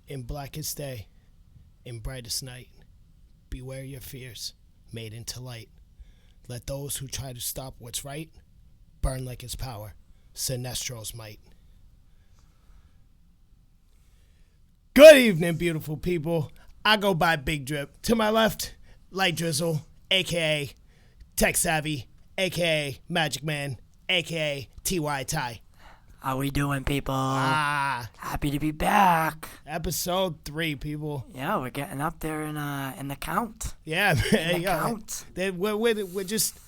In blackest day, in brightest night, beware your fears, made into light. Let those who try to stop what's right burn like its power, Sinestro's might. Good evening, beautiful people. I go by Big Drip. To my left, Light Drizzle, a.k.a. Tech Savvy, a.k.a. Magic Man, a.k.a. T.Y. Ty. How we doing, people? Happy to be back. Episode 3, people. Yeah, we're getting up there in the count. Yeah, man. Count. We're just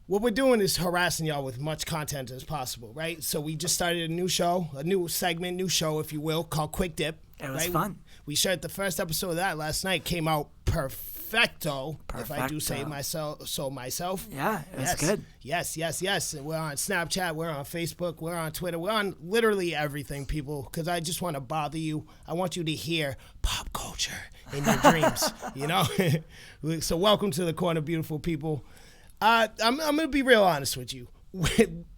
what we're doing is harassing y'all with much content as possible, right? So we just started a new show, a new segment, new show, if you will, called Quick Dip. It was fun. We shared the first episode of that last night. Came out perfecto. If I do say myself. Yeah, it was good. Yes. We're on Snapchat. We're on Facebook. We're on Twitter. We're on literally everything, people, because I just want to bother you. I want you to hear pop culture in your dreams, you know? So welcome to the corner, beautiful people. I'm going to be real honest with you.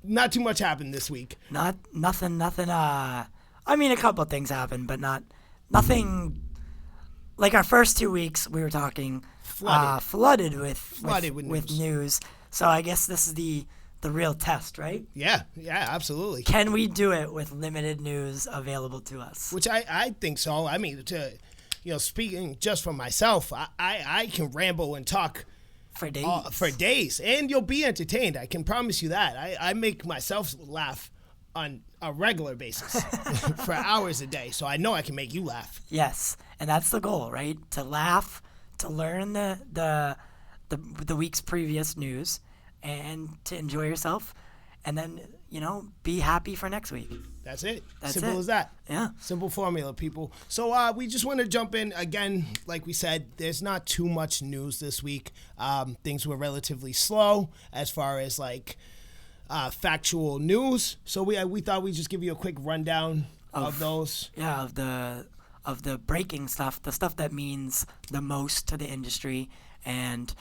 Not too much happened this week. Nothing. I mean, a couple of things happened, but nothing. Like our first 2 weeks, we were talking flooded with news. So I guess this is the real test, right? Yeah, absolutely. Can we do it with limited news available to us? Which I think so. I mean, speaking just for myself, I can ramble and talk for days, and you'll be entertained. I can promise you that. I make myself laugh on a regular basis for hours a day, so I know I can make you laugh. Yes, and that's the goal, right? To laugh, to learn the week's previous news, and to enjoy yourself, and then be happy for next week. That's it. That's Simple it. as that. Yeah. Simple formula, people. So we just want to jump in again. Like we said, there's not too much news this week. Things were relatively slow as far as factual news. So we thought we'd just give you a quick rundown of those. Yeah, of the breaking stuff, the stuff that means the most to the industry, and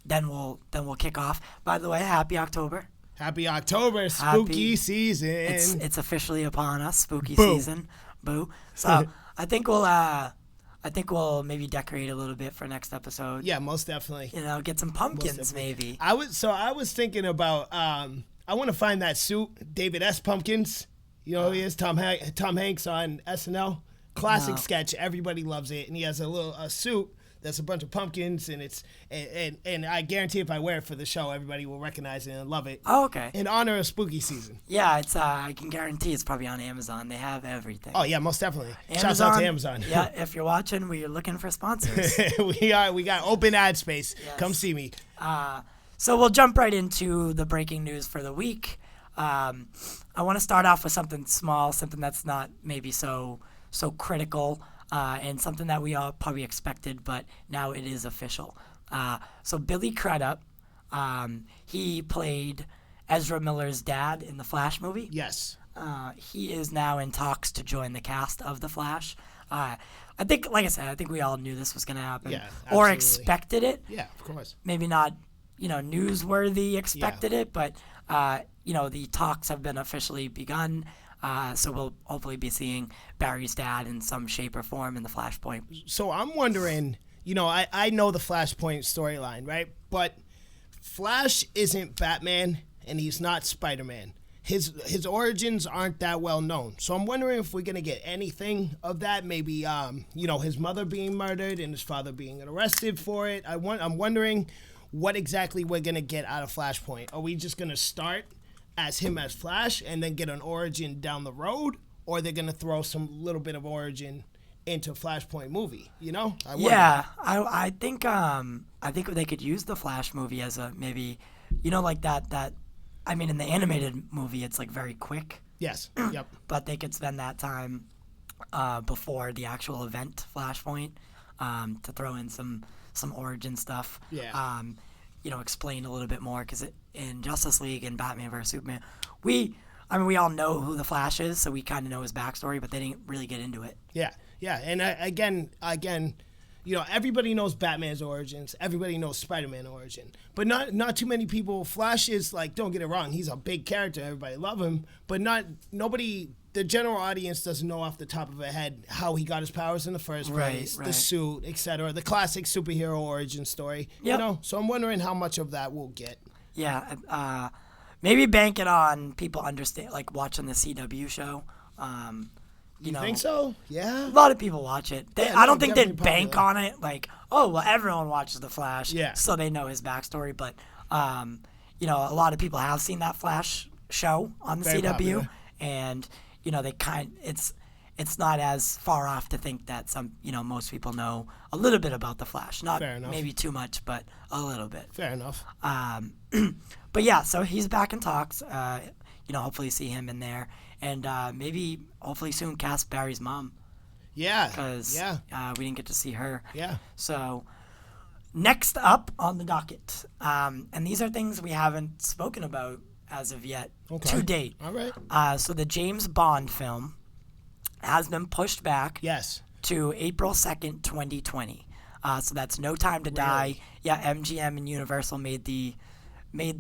then we'll kick off. By the way, happy October. Happy October, spooky season. It's officially upon us, spooky Boo. season. Boo. So I think we'll maybe decorate a little bit for next episode. Yeah, most definitely. Get some pumpkins maybe. I was thinking about I want to find that suit, David S. Pumpkins. He is Tom Hanks on SNL. Classic sketch. Everybody loves it, and he has a suit that's a bunch of pumpkins, and it's and I guarantee if I wear it for the show, everybody will recognize it and love it. Oh, okay. In honor of spooky season. Yeah, it's I can guarantee it's probably on Amazon. They have everything. Oh yeah, most definitely. Shouts out to Amazon. Yeah, if you're watching, we're looking for sponsors. We got open ad space. Yes. Come see me. So we'll jump right into the breaking news for the week. I want to start off with something small, something that's not maybe so critical. And something that we all probably expected, but now it is official. So Billy Crudup, he played Ezra Miller's dad in the Flash movie. Yes. He is now in talks to join the cast of the Flash. I think, like I said, I think we all knew this was going to happen. Yeah, or expected it. Yeah, of course. Maybe not, newsworthy expected it, but, the talks have been officially begun. So we'll hopefully be seeing Barry's dad in some shape or form in the Flashpoint. So I'm wondering, I know the Flashpoint storyline, right? But Flash isn't Batman, and he's not Spider-Man. His origins aren't that well known. So I'm wondering if we're going to get anything of that. Maybe, his mother being murdered and his father being arrested for it. I'm wondering what exactly we're going to get out of Flashpoint. Are we just going to start as him as Flash and then get an origin down the road, or they're gonna throw some little bit of origin into Flashpoint movie? I think they could use the Flash movie as a maybe, like that. I mean, in the animated movie, it's like very quick. Yes. Yep. But they could spend that time before the actual event, Flashpoint, to throw in some origin stuff. Yeah. Explain a little bit more, because in Justice League and Batman vs Superman, we all know who the Flash is, so we kind of know his backstory, but they didn't really get into it. Yeah. And again, everybody knows Batman's origins. Everybody knows Spider-Man origin, but not too many people. Flash is like, don't get it wrong, he's a big character. Everybody love him, but nobody. The general audience doesn't know off the top of their head how he got his powers in the first place, the suit, etc. The classic superhero origin story. Yep. So I'm wondering how much of that we'll get. Yeah. Maybe bank it on people understand, like watching the CW show. You think so? Yeah. A lot of people watch it. I don't think they'd bank popular. on it. Like, oh, well, everyone watches The Flash, yeah, so they know his backstory. But, a lot of people have seen that Flash show on the Very CW, popular. and it's not as far off to think that most people know a little bit about the Flash. Not maybe too much, but a little bit. Fair enough. But yeah, so he's back in talks. Hopefully see him in there, and maybe hopefully soon cast Barry's mom. Yeah. Because we didn't get to see her. Yeah. So next up on the docket, and these are things we haven't spoken about as of yet to date. All right. So the James Bond film has been pushed back. Yes. To April 2nd, 2020. So that's No Time to Die. Yeah, MGM and Universal made the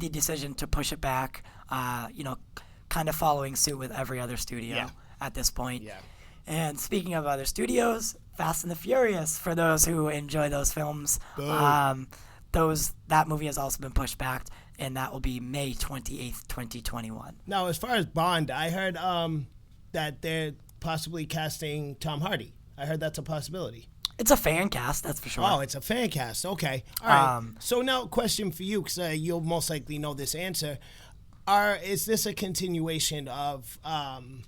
decision to push it back. Kind of following suit with every other studio at this point. Yeah. And speaking of other studios, Fast and the Furious, for those who enjoy those films, that movie has also been pushed back, and that will be May 28th, 2021. Now, as far as Bond, I heard that they're possibly casting Tom Hardy. I heard that's a possibility. It's a fan cast, that's for sure. Oh, it's a fan cast. Okay. All right. So now, question for you, because you'll most likely know this answer. Is this a continuation of Quantum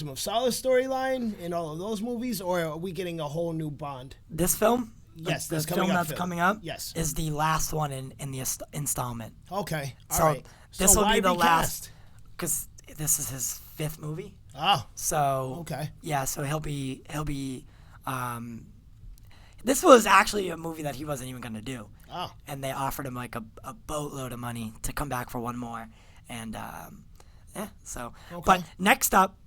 of Solace storyline in all of those movies, or are we getting a whole new Bond? This film? Yes, the film that's coming up is the last one in the installment. Okay. All so right. This will be the recast? last, because this is his 5th movie. Oh. So okay. Yeah, so he'll be this was actually a movie that he wasn't even going to do. Oh. And they offered him like a boatload of money to come back for one more. And so but next up,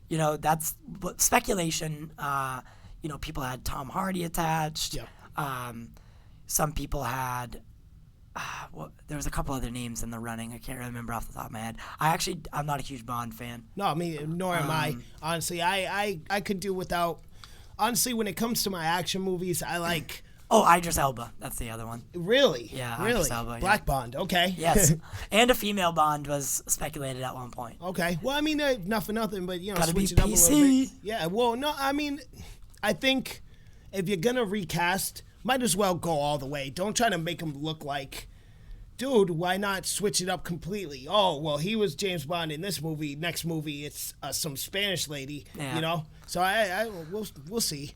that's speculation. People had Tom Hardy attached. Yep. Some people had there was a couple other names in the running. I can't remember off the top of my head. I'm not a huge Bond fan. No, nor am I. Honestly, I could do without. Honestly, when it comes to my action movies, I like. Oh, Idris Elba. That's the other one. Really? Yeah, really. Idris Elba, Black Bond. Okay. Yes, and a female Bond was speculated at one point. Okay. Well, not for nothing, but Gotta switch be it up PC. a little bit. Yeah. Well, no, I think if you're gonna recast, might as well go all the way. Don't try to make him look like. Dude, why not switch it up completely? Oh, well, he was James Bond in this movie. Next movie, it's some Spanish lady. Yeah. So we'll see.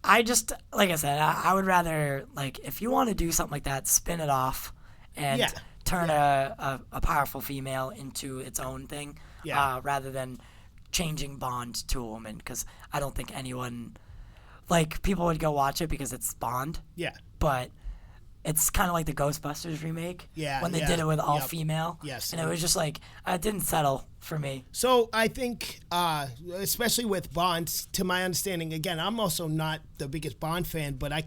I just, like I said, I would rather, like, if you want to do something like that, spin it off and turn a powerful female into its own thing, rather than changing Bond to a woman, because I don't think anyone, like, people would go watch it because it's Bond. Yeah. But it's kind of like the Ghostbusters remake. Yeah. When they did it with all female. Yes. And it was just like, it didn't settle for me. So I think, especially with Bond, to my understanding, again, I'm also not the biggest Bond fan, but I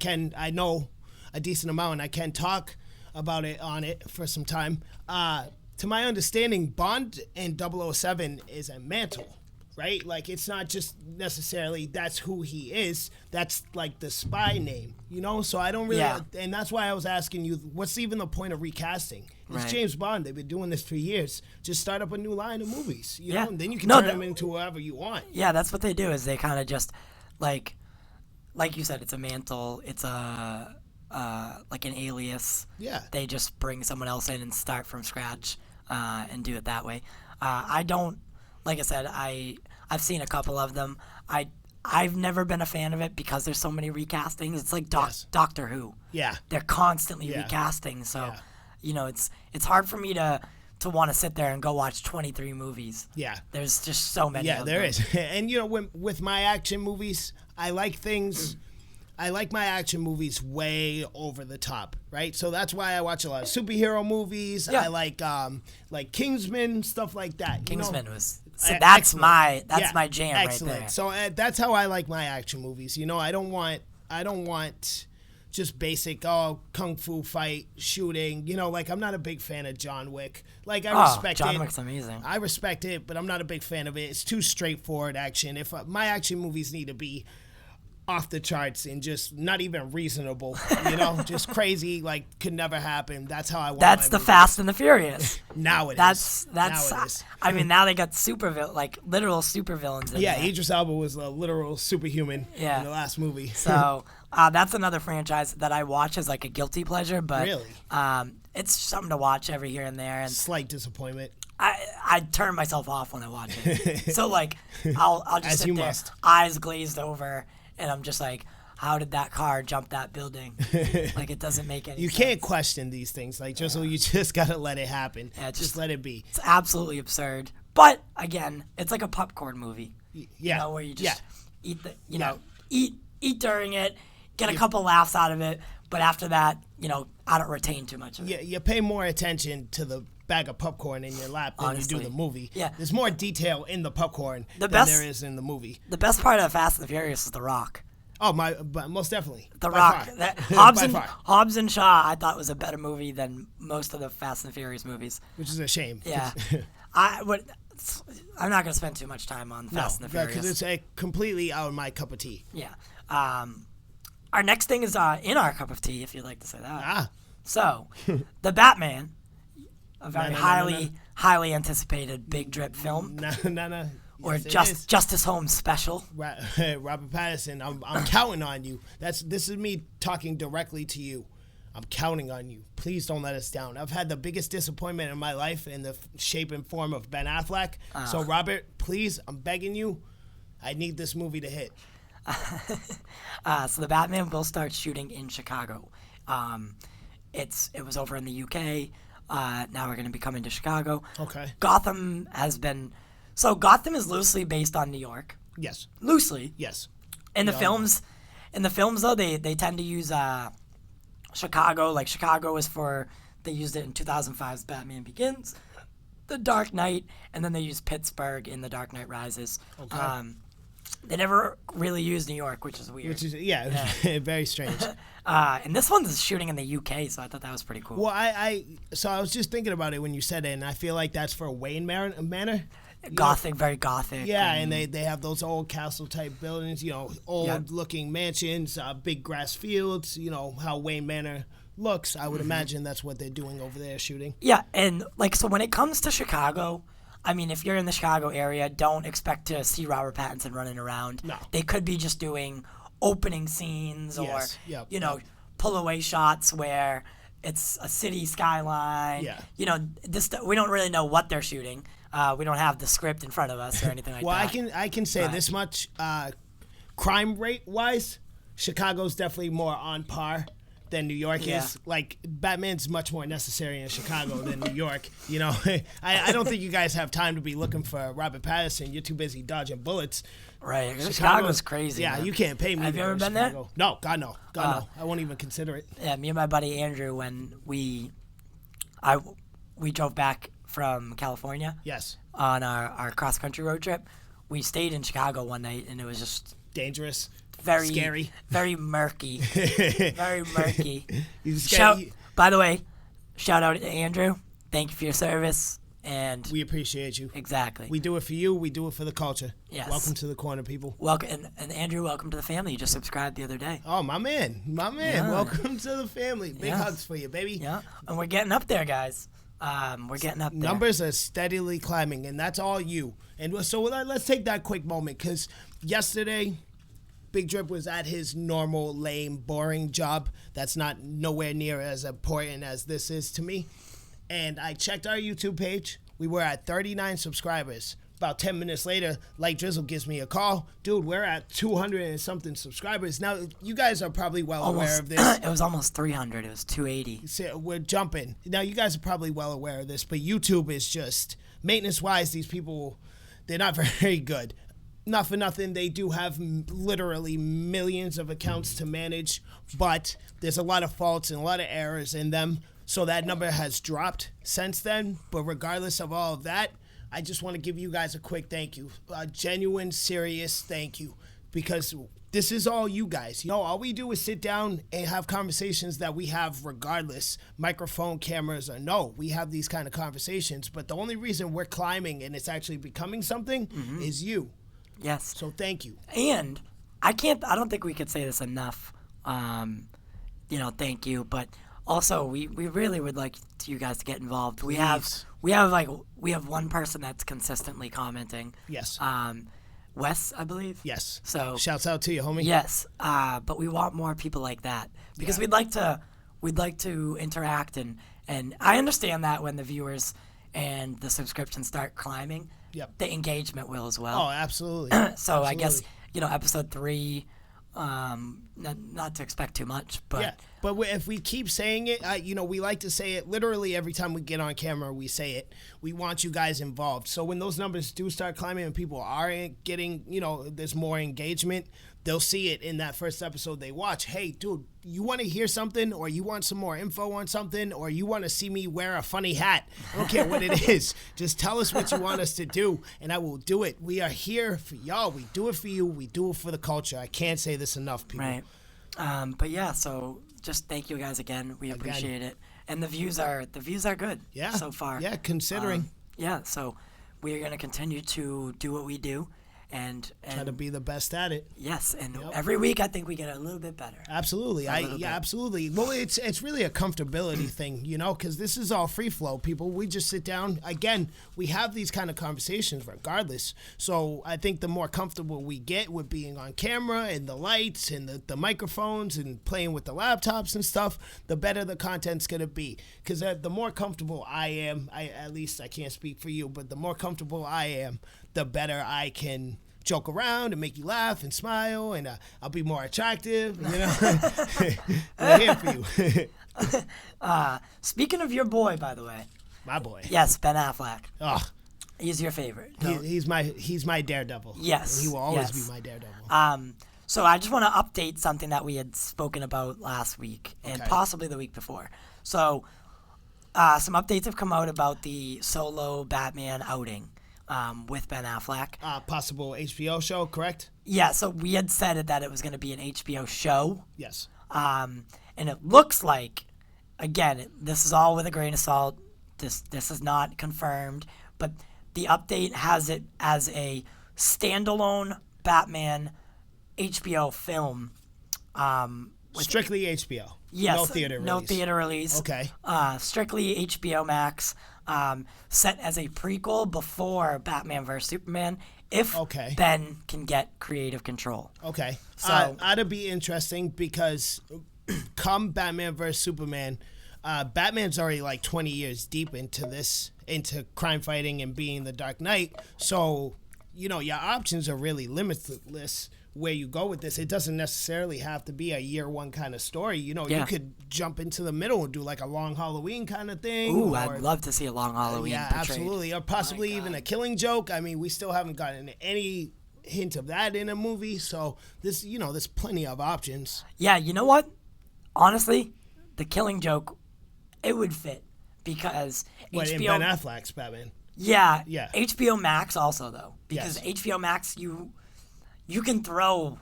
know a decent amount, and I can talk about it for some time. To my understanding, Bond in 007 is a mantle. Right? Like, it's not just necessarily that's who he is. That's, like, the spy name, So I don't really... Yeah. And that's why I was asking you, what's even the point of recasting? It's James Bond. They've been doing this for years. Just start up a new line of movies, you know? And then you can turn them into whoever you want. Yeah, that's what they do, is they kind of just, like you said, it's a mantle. It's like an alias. Yeah. They just bring someone else in and start from scratch and do it that way. I don't... Like I said, I've seen a couple of them. I've never been a fan of it because there's so many recastings. It's like Doctor Who. Yeah. They're constantly recasting, so it's hard for me to to want to sit there and go watch 23 movies. Yeah. There's just so many. Yeah, of there them. is. And you know, with my action movies, I like my action movies way over the top, right? So that's why I watch a lot of superhero movies. Yeah. I like Kingsman, stuff like that. Kingsman you know? was. So that's Excellent. my jam Excellent. right there. So that's how I like my action movies. You know, I don't want just basic kung fu fight shooting. You know, like I'm not a big fan of John Wick. Like I respect John it. Wick's amazing. I respect it, but I'm not a big fan of it. It's too straightforward action. If my action movies need to be off the charts and just not even reasonable, you know, just crazy, like could never happen. That's how I want. That's my the movies. Fast and the Furious. Now it That's is. Now it is. I mean, now they got literal super villains. In Yeah, there. Idris Elba was a literal superhuman Yeah. in the last movie. So that's another franchise that I watch as like a guilty pleasure, but Really? It's something to watch every here and there. And Slight disappointment. I turn myself off when I watch it. So like I'll just As sit you there, must. eyes glazed over, and I'm just like, how did that car jump that building? Like it doesn't make any You sense. can't question these things. Like you just gotta let it happen. Yeah, just let it be. It's absolutely absurd. But again, it's like a popcorn movie. Yeah. You know, where you just eat the Yeah. eat during it, get a couple laughs out of it, but after that, you know, I don't retain too much of it. You pay more attention to the bag of popcorn in your lap than Honestly. you do the movie. Yeah. There's more detail in the popcorn than best- there is in the movie. The best part of Fast and the Furious is The Rock. Oh but most definitely. The By Rock. far. That, By far. Hobbs and Shaw, I thought was a better movie than most of the Fast and Furious movies. Which is a shame. Yeah, I'm not gonna spend too much time on Fast and the Furious. because it's completely out of my cup of tea. Yeah. Our next thing is in our cup of tea, if you'd like to say that. Ah. So, the Batman, a very No. highly anticipated big drip film, No. or Yes, it is. Justice Holmes special. Robert Pattinson, I'm counting on you. This is me talking directly to you. I'm counting on you. Please don't let us down. I've had the biggest disappointment in my life in the shape and form of Ben Affleck. So Robert, please, I'm begging you. I need this movie to hit. So the Batman will start shooting in Chicago. It was over in the UK. Now we're going to be coming to Chicago. Okay. Gotham is loosely based on New York. Yes. Loosely. Yes. In the Yeah. films though, they tend to use Chicago. Like Chicago they used it in 2005's Batman Begins, The Dark Knight, and then they used Pittsburgh in The Dark Knight Rises. Okay. They never really used New York, which is weird. Which is very strange. And this one's shooting in the UK, so I thought that was pretty cool. Well, I was just thinking about it when you said it, and I feel like that's for Wayne Manor. Gothic, very gothic. Yeah, and they have those old castle type buildings, you know, old Yeah. looking mansions, big grass fields. You know how Wayne Manor looks. I would imagine that's what they're doing over there shooting. Yeah, and so when it comes to Chicago, I mean, if you're in the Chicago area, don't expect to see Robert Pattinson running around. No. They could be just doing opening scenes or, Yes, yep, pull away shots where it's a city skyline. Yeah. We don't really know what they're shooting. We don't have the script in front of us or anything like Well, that. I can say Right. this much: crime rate wise, Chicago's definitely more on par than New York Yeah. is. Like Batman's much more necessary in Chicago than New York. You know, I don't think you guys have time to be looking for Robert Pattinson. You're too busy dodging bullets. Right. Chicago's crazy. Yeah, man. you can't pay me. Have to you go ever to been there? Chicago. No, God no, no. I won't even consider it. Yeah, me and my buddy Andrew, when we drove back from California. Yes. On our cross country road trip, we stayed in Chicago one night, and it was just Dangerous. very Scary. very murky, very murky. You scared- By the way, shout out to Andrew. Thank you for your service, and We appreciate you. exactly. We do it for you. We do it for the culture. Yes. Welcome to the corner, people. Welcome, and Andrew, welcome to the family. You just subscribed the other day. Oh, my man. Yeah. Welcome to the family. Big Yes. hugs for you, baby. Yeah, and we're getting up there, guys. We're getting up there. Numbers are steadily climbing, and that's all you. And so let's take that quick moment, because yesterday, Big Drip was at his normal, lame, boring job. That's not nowhere near as important as this is to me. And I checked our YouTube page. We were at 39 subscribers. About 10 minutes later, Light Drizzle gives me a call. Dude, we're at 200 and something subscribers. Now, you guys are probably well aware of this. It was almost 300. It was 280. So we're jumping. Now, you guys are probably well aware of this, but YouTube is just, maintenance-wise, these people, they're not very good. Not for nothing, they do have literally millions of accounts to manage, but there's a lot of faults and a lot of errors in them. So that number has dropped since then. But regardless of all of that, I just want to give you guys a quick thank you, a genuine, serious thank you, because this is all you guys. You know, all we do is sit down and have conversations that we have regardless, microphone, cameras, or no. We have these kind of conversations, but the only reason we're climbing and it's actually becoming something is you. Yes. So thank you. And I don't think we could say this enough, thank you, but also we really would like you guys to get involved. We have one person that's consistently commenting. Yes. Wes, I believe. Yes. So shouts out to you, homie. Yes. But we want more people like that because we'd like to interact and I understand that when the viewers and the subscriptions start climbing, the engagement will as well. Oh, absolutely. So absolutely. I guess episode 3. Not to expect too much, but if we keep saying it, we like to say it literally every time we get on camera. We say it. We want you guys involved. So when those numbers do start climbing and people are getting, there's more engagement, they'll see it in that first episode they watch. Hey, dude, you want to hear something, or you want some more info on something, or you want to see me wear a funny hat? I don't care what it is. Just tell us what you want us to do, and I will do it. We are here for y'all. We do it for you. We do it for the culture. I can't say this enough, people. Right. But yeah, so just thank you guys again. We appreciate it, and the views are good. Yeah. So far. Yeah, considering. So we are gonna continue to do what we do. And try to be the best at it. Yes, and every week I think we get a little bit better. Absolutely, absolutely. Well, it's really a comfortability thing, because this is all free flow, people. We just sit down. Again, we have these kind of conversations regardless. So I think the more comfortable we get with being on camera and the lights and the microphones and playing with the laptops and stuff, the better the content's gonna be. Because the more comfortable I am, at least I can't speak for you, but the more comfortable I am, the better I can joke around and make you laugh and smile, and I'll be more attractive. We're here for you. Speaking of your boy, by the way. My boy. Yes, Ben Affleck. Oh, he's your favorite. He's my daredevil. Yes. And he will always be my daredevil. So I just want to update something that we had spoken about last week and possibly the week before. So some updates have come out about the solo Batman outing. With Ben Affleck. Possible HBO show, correct? Yeah, so we had said that it was going to be an HBO show. Yes. And it looks like, again, this is all with a grain of salt. This is not confirmed, but the update has it as a standalone Batman HBO film. Strictly HBO. Yes. No theater release. No theater release. Okay. Strictly HBO Max. Set as a prequel before Batman vs. Superman, if Ben can get creative control. Okay. So that'd be interesting because come Batman vs. Superman, Batman's already like 20 years deep into crime fighting and being the Dark Knight. So, your options are really limitless where you go with this. It doesn't necessarily have to be a year one kind of story. You could jump into the middle and do like a Long Halloween kind of thing. Ooh, I'd love to see a Long Halloween portrayed. Absolutely. Or possibly even a Killing Joke. I mean, we still haven't gotten any hint of that in a movie. So this, there's plenty of options. Yeah, you know what? Honestly, the Killing Joke, it would fit because HBO... in Ben Affleck's Batman? Yeah. HBO Max also, though. Because HBO Max, you can throw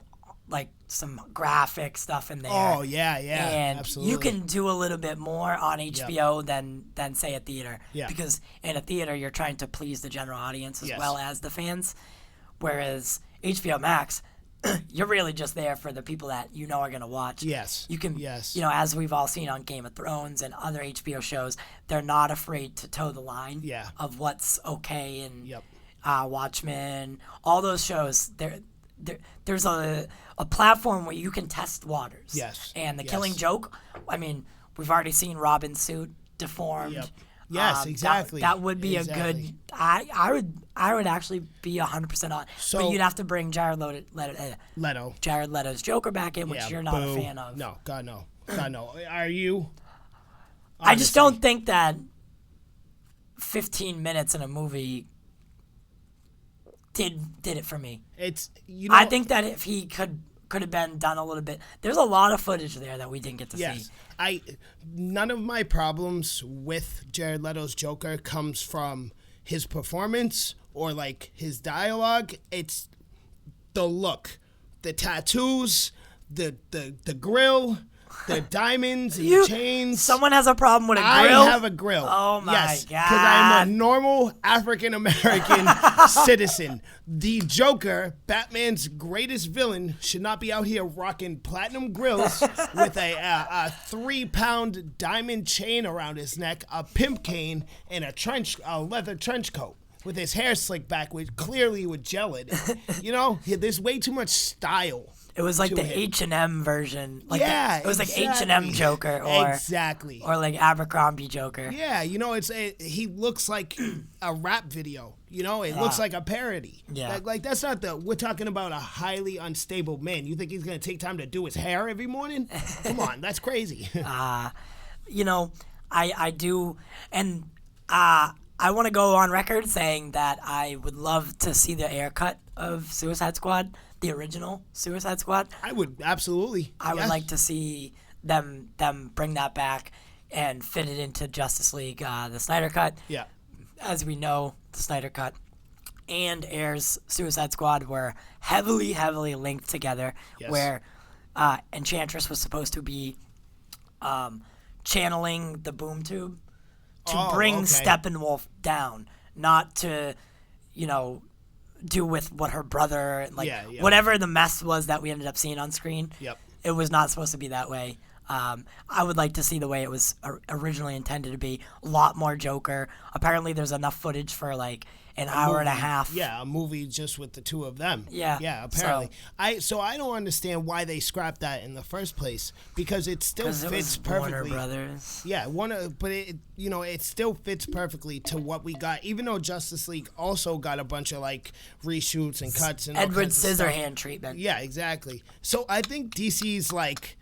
like some graphic stuff in there. Oh yeah, and absolutely. You can do a little bit more on HBO than say a theater. Yeah. Because in a theater you're trying to please the general audience as well as the fans, whereas HBO Max, you're really just there for the people that are going to watch. Yes. You can, as we've all seen on Game of Thrones and other HBO shows, they're not afraid to toe the line of what's okay and Watchmen, all those shows. There's a platform where you can test waters. Yes. And the Killing Joke, I mean, we've already seen Robin's suit deformed. Yes, exactly. That would be Exactly. a good. I would actually be 100% on. So- but you'd have to bring Leto. Jared Leto's Joker back in, which Yeah, you're not boo. a fan of. No, God no. God no. Are you? I just Honestly. don't think that 15 minutes in a movie did it for me. It's I think that if he could have been done a little bit. There's a lot of footage there that we didn't get to Yes, see. none of my problems with Jared Leto's Joker comes from his performance or like his dialogue. It's the look, the tattoos, the grill, the diamonds and the chains. Someone has a problem with a I grill? have a grill. Oh my yes, God. because I'm a normal African American citizen. The Joker, Batman's greatest villain, should not be out here rocking platinum grills with a 3-pound diamond chain around his neck, a pimp cane, and a leather trench coat with his hair slicked back, which clearly would gel it. You know, there's way too much style. It was like to the him. H&M version. Like Yeah, it was like exactly. H&M Joker or Exactly. or like Abercrombie Joker. Yeah, you know, he looks like a rap video. You know, it looks like a parody. Yeah. Like that's not we're talking about a highly unstable man. You think he's going to take time to do his hair every morning? Come on, that's crazy. You know, I do, and I want to go on record saying that I would love to see the haircut of Suicide Squad, the original Suicide Squad. I would absolutely. I would like to see them bring that back and fit it into Justice League, the Snyder Cut. Yeah. As we know, the Snyder Cut and Air's Suicide Squad were heavily linked together, Yes. where Enchantress was supposed to be channeling the boom tube to bring okay. Steppenwolf down, not to, do with what her brother, whatever the mess was that we ended up seeing on screen. Yep. It was not supposed to be that way. I would like to see the way it was originally intended to be. A lot more Joker. Apparently, there's enough footage for like an hour and a half. Yeah, a movie just with the two of them. Yeah. Yeah, apparently. So I don't understand why they scrapped that in the first place, because it still Because it fits was perfectly. Warner Brothers. Yeah, but it still fits perfectly to what we got. Even though Justice League also got a bunch of like reshoots and cuts and all Edward kinds of stuff. Scissorhand treatment. Yeah, exactly. So I think DC's like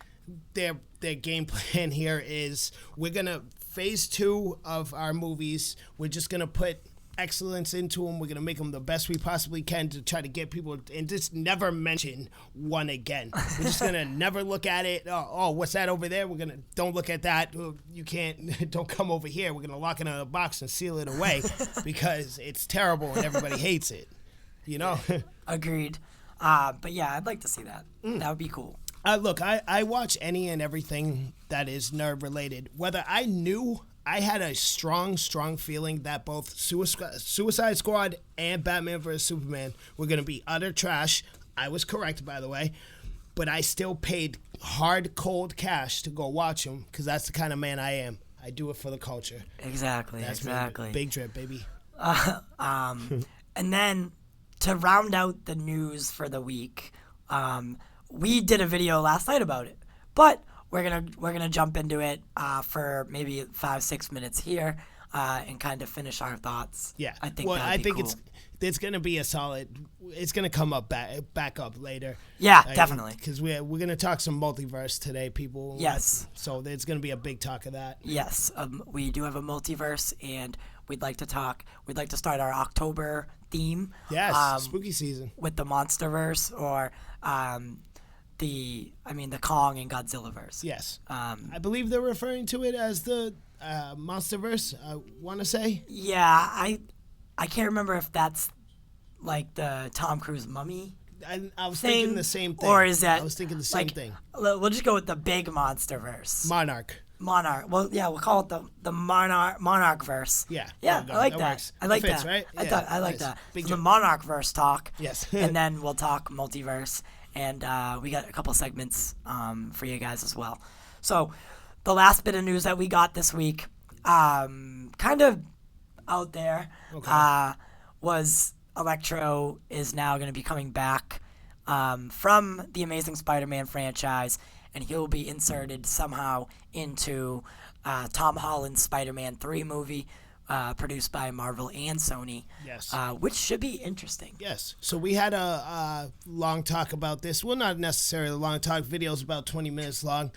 their game plan here is we're gonna phase 2 of our movies. We're just gonna put excellence into them. We're gonna make them the best we possibly can to try to get people and just never mention one again. We're just gonna never look at it. Oh, what's that over there? Don't look at that. You can't. Don't come over here. We're gonna lock it in a box and seal it away because it's terrible and everybody hates it. You know. Agreed. But yeah, I'd like to see that. That would be cool. Look, I watch any and everything that is nerd related. Whether I knew, I had a strong feeling that both Suicide Squad and Batman vs. Superman were going to be utter trash. I was correct, by the way. But I still paid hard, cold cash to go watch them because that's the kind of man I am. I do it for the culture. Exactly. That's exactly. me. Big drip, baby. And then to round out the news for the week, we did a video last night about it, but we're gonna jump into it for maybe 5-6 minutes here and kind of finish our thoughts. Yeah, I think. Well, that'd I be think cool. it's gonna be a solid. It's gonna come up back up later. Yeah, definitely. Because we're gonna talk some multiverse today, people. Yes. So there's gonna be a big talk of that. Yes, we do have a multiverse, and we'd like to start our October theme. Yes, spooky season With the MonsterVerse or the Kong and Godzilla verse. Yes. I believe they're referring to it as the MonsterVerse. I want to say. Yeah, I can't remember if that's like the Tom Cruise Mummy. I was thing, thinking the same thing. Or is that? I was thinking the same like, thing. We'll just go with the big MonsterVerse. Monarch. Well, yeah, we'll call it the Monarch Verse. Yeah. Yeah, there you go. I like That that. works. I like It fits, that. right? I like nice. that. Big So the jump. Monarch Verse talk. Yes. And then we'll talk multiverse, and we got a couple segments for you guys as well. So the last bit of news that we got this week, kind of out there, was Electro is now going to be coming back from the Amazing Spider-Man franchise, and he'll be inserted somehow into Tom Holland's Spider-Man 3 movie, produced by Marvel and Sony. Yes. Which should be interesting. Yes. So we had a long talk about this. Well, not necessarily a long talk. Video's about 20 minutes long.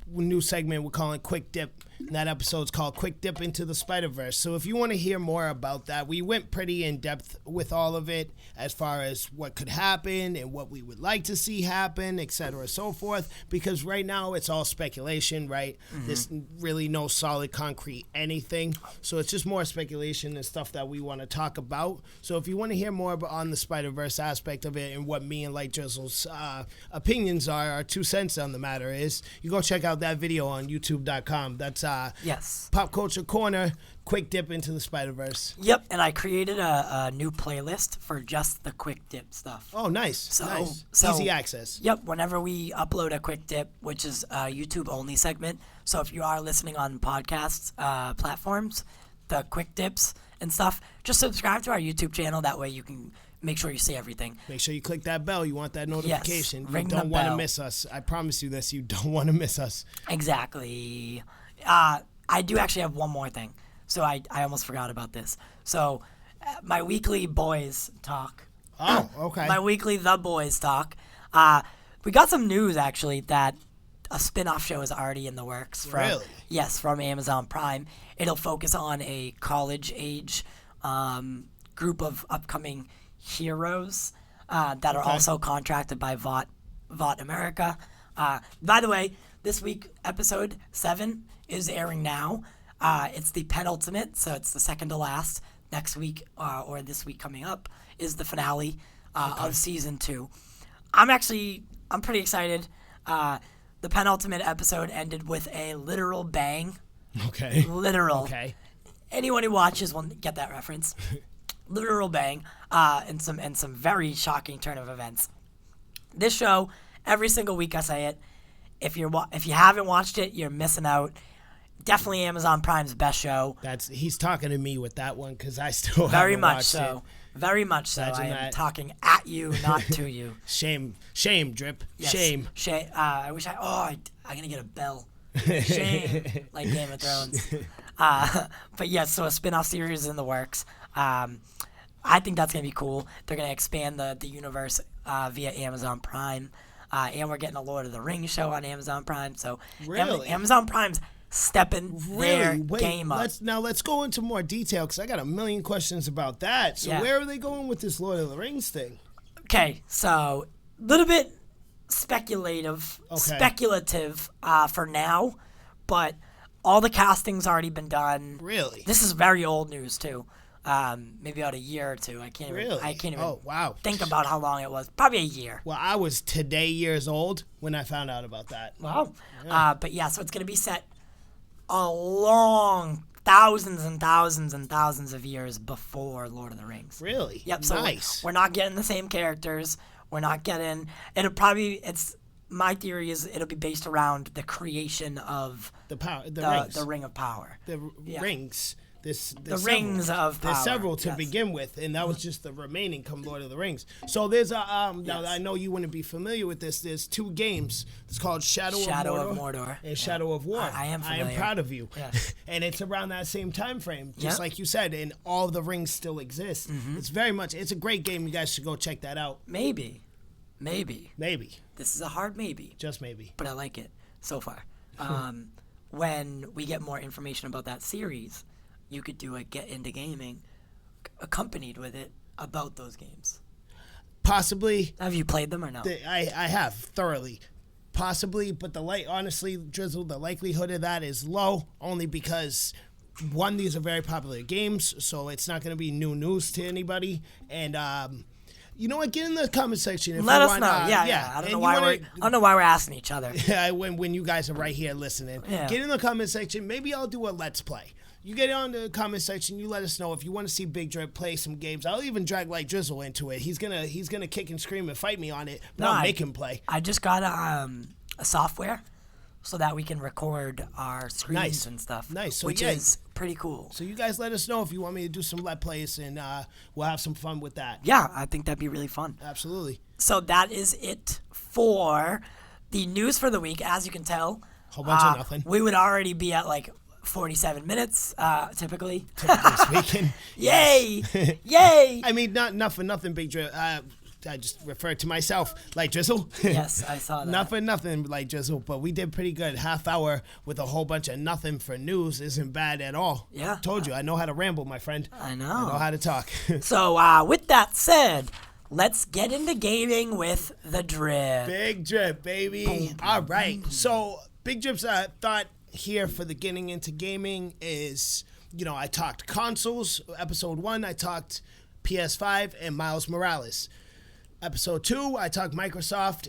New segment we're calling Quick Dip. And that episode's called Quick Dip into the Spider-Verse. So if you want to hear more about that, we went pretty in depth with all of it as far as what could happen and what we would like to see happen, et cetera, so forth. Because right now it's all speculation, right? There's really no solid, concrete anything. So it's just more speculation and stuff that we want to talk about. So if you want to hear more on the Spider-Verse aspect of it and what me and Light Drizzle's opinions are, our 2 cents on the matter is, you go check out that video on youtube.com. That's yes. Pop Culture Corner, Quick Dip into the Spider-Verse. Yep, and I created a new playlist for just the Quick Dip stuff. Oh, nice. Nice. Easy access. Yep, whenever we upload a Quick Dip, which is a YouTube-only segment, so if you are listening on podcasts platforms, the Quick Dips and stuff, just subscribe to our YouTube channel. That way you can make sure you see everything. Make sure you click that bell. You want that notification. Yes, ring you don't want to bell. miss us. I promise you this. You don't want to miss us. Exactly. I do actually have one more thing. So I almost forgot about this. So my weekly boys talk. Oh, okay. My weekly The Boys talk. We got some news, actually, that a spin-off show is already in the works. Really? Yes, from Amazon Prime. It'll focus on a college-age group of upcoming heroes that are also contracted by Vought America. By the way, this week, episode 7 is airing now. It's the penultimate, so it's the second to last. Next week, or this week coming up, is the finale of season 2. I'm pretty excited. The penultimate episode ended with a literal bang. Okay. Literal. Okay. Anyone who watches will get that reference. Literal bang, and some very shocking turn of events. This show, every single week I say it. If you haven't watched it, you're missing out. Definitely Amazon Prime's best show. He's talking to me with that one because I still Very haven't much watched so. it. Very much so. Imagine I am that. talking at you, not to you. Shame, Drip. Yes. Shame. I wish I'm gonna get a bell. Shame, like Game of Thrones. But yes, so a spin-off series is in the works. I think that's gonna be cool. They're gonna expand the universe via Amazon Prime, and we're getting a Lord of the Rings show on Amazon Prime. So Really? Amazon Prime's stepping their game up. Let's go into more detail because I got a million questions about that. So Yeah. where are they going with this Lord of the Rings thing? Okay, so a little bit speculative for now, but all the casting's already been done. Really? This is very old news too. Maybe about a year or two. I can't even Oh, wow. think about how long it was. Probably a year. Well, I was today years old when I found out about that. Wow. But yeah, so it's going to be set a long thousands and thousands and thousands of years before Lord of the Rings. Really? Yep. So nice. we're not getting the same characters. We're not getting. My theory is it'll be based around the creation of the rings. The Ring of Power. Rings. The rings of power. There's several to begin with, and that was just the remaining come Lord of the Rings. So there's now I know you wouldn't be familiar with this. There's 2 games. It's called Shadow of Mordor and Shadow of War. I am familiar. I am proud of you. Yes. And it's around that same time frame, just like you said, and all the rings still exist. It's a great game. You guys should go check that out. Maybe. This is a hard maybe. Just maybe. But I like it so far. When we get more information about that series, you could do a Get Into Gaming accompanied with it about those games. Possibly. Have you played them or no? I have thoroughly. Possibly, but honestly, Drizzle, the likelihood of that is low, only because, one, these are very popular games, so it's not going to be new news to anybody, and you know what? Get in the comment section if Let you us want. know. I don't know why we're asking each other. when you guys are right here listening, get in the comment section. Maybe I'll do a Let's Play. You get on the comment section. You let us know if you want to see Big Drip play some games. I'll even drag Light Drizzle into it. He's gonna kick and scream and fight me on it. But I'll make him play. I just got a software so that we can record our screens and stuff. Nice. So, which is pretty cool. So you guys let us know if you want me to do some Let Plays, and we'll have some fun with that. Yeah, I think that'd be really fun. Absolutely. So that is it for the news for the week, as you can tell, Whole bunch of nothing. we would already be at like 47 minutes, typically. Typically speaking. Yay! Yay! I mean, not for nothing, Big Drip. I just referred to myself like Drizzle. Yes, I saw that. Not for nothing like Drizzle, but we did pretty good. Half hour with a whole bunch of nothing for news isn't bad at all. Yeah. Told you, I know how to ramble, my friend. I know. I know how to talk. So, with that said, let's get into gaming with the Drip. Big Drip, baby. All right. So, Big Drip's thought here for the getting into gaming is, I talked consoles. Episode 1, I talked PS5 and Miles Morales. Episode 2, I talked Microsoft,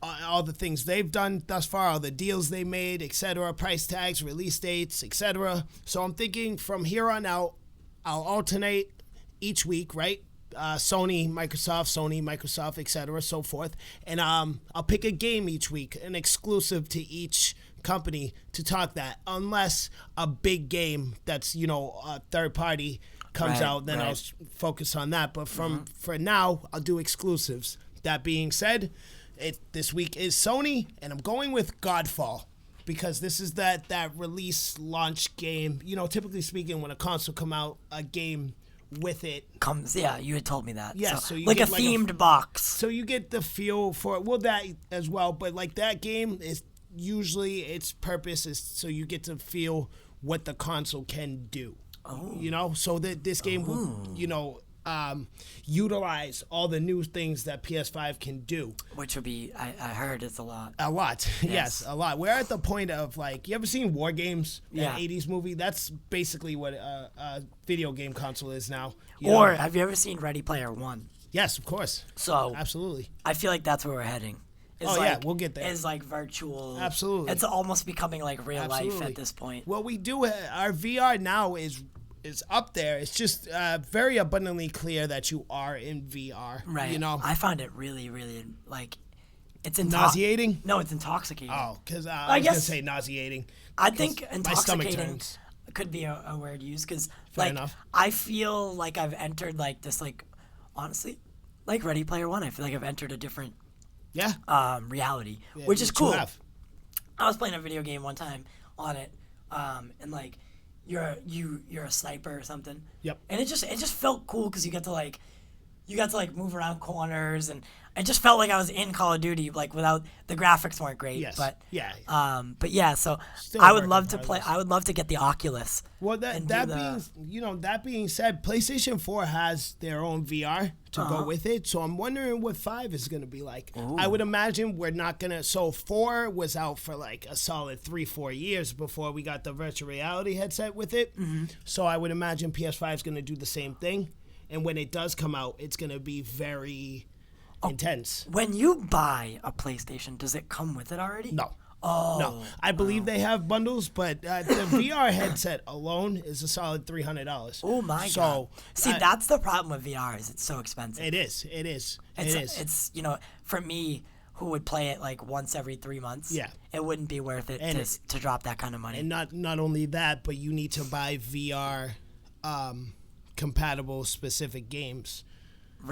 all the things they've done thus far, all the deals they made, etc., price tags, release dates, etc. So I'm thinking from here on out, I'll alternate each week, right? Sony, Microsoft, etc., so forth. And I'll pick a game each week, an exclusive to each company to talk that, unless a big game that's, a third party comes out, then I'll focus on that. But for now, I'll do exclusives. That being said, this week is Sony, and I'm going with Godfall because this is that release launch game. Typically speaking, when a console come out, a game with it comes. Yeah, you had told me that. Yeah, so you like get a themed box. So you get the feel for it. Well, that as well, but like that game is usually its purpose is so you get to feel what the console can do. So that this game will, utilize all the new things that PS5 can do. Which would be, I heard it's a lot. A lot, yes, a lot. We're at the point of like, you ever seen War Games, that 80s movie? That's basically what a video game console is now. Have you ever seen Ready Player One? Yes, of course. So absolutely. I feel like that's where we're heading. We'll get there. It's like virtual. Absolutely. It's almost becoming like real life at this point. Well, we do. Our VR now is up there. It's just very abundantly clear that you are in VR. Right. I find it really, really like it's nauseating. No, it's intoxicating. Oh, because I was gonna say nauseating. I think intoxicating my stomach turns. Could be a word used because enough. I feel like I've entered like this honestly like Ready Player One. I feel like I've entered a different reality, which is cool. I was playing a video game one time on it, and like you're a sniper or something. Yep. And it just felt cool because you got to move around corners, and it just felt like I was in Call of Duty, like without the graphics weren't great. Yes. But yeah. So Still I would love to play. I would love to get the Oculus. Well, that being said, PlayStation 4 has their own VR to go with it. So I'm wondering what 5 is going to be like. Ooh. I would imagine we're not going to. So 4 was out for like a solid 3-4 years before we got the virtual reality headset with it. Mm-hmm. So I would imagine PS5 is going to do the same thing. And when it does come out, it's going to be very intense. When you buy a PlayStation, does it come with it already? No. Oh. No. I believe they have bundles, but the VR headset alone is a solid $300. Oh, my God. See, that's the problem with VR is it's so expensive. It is. It's for me, who would play it like once every 3 months, it wouldn't be worth it to drop that kind of money. And not only that, but you need to buy VR compatible specific games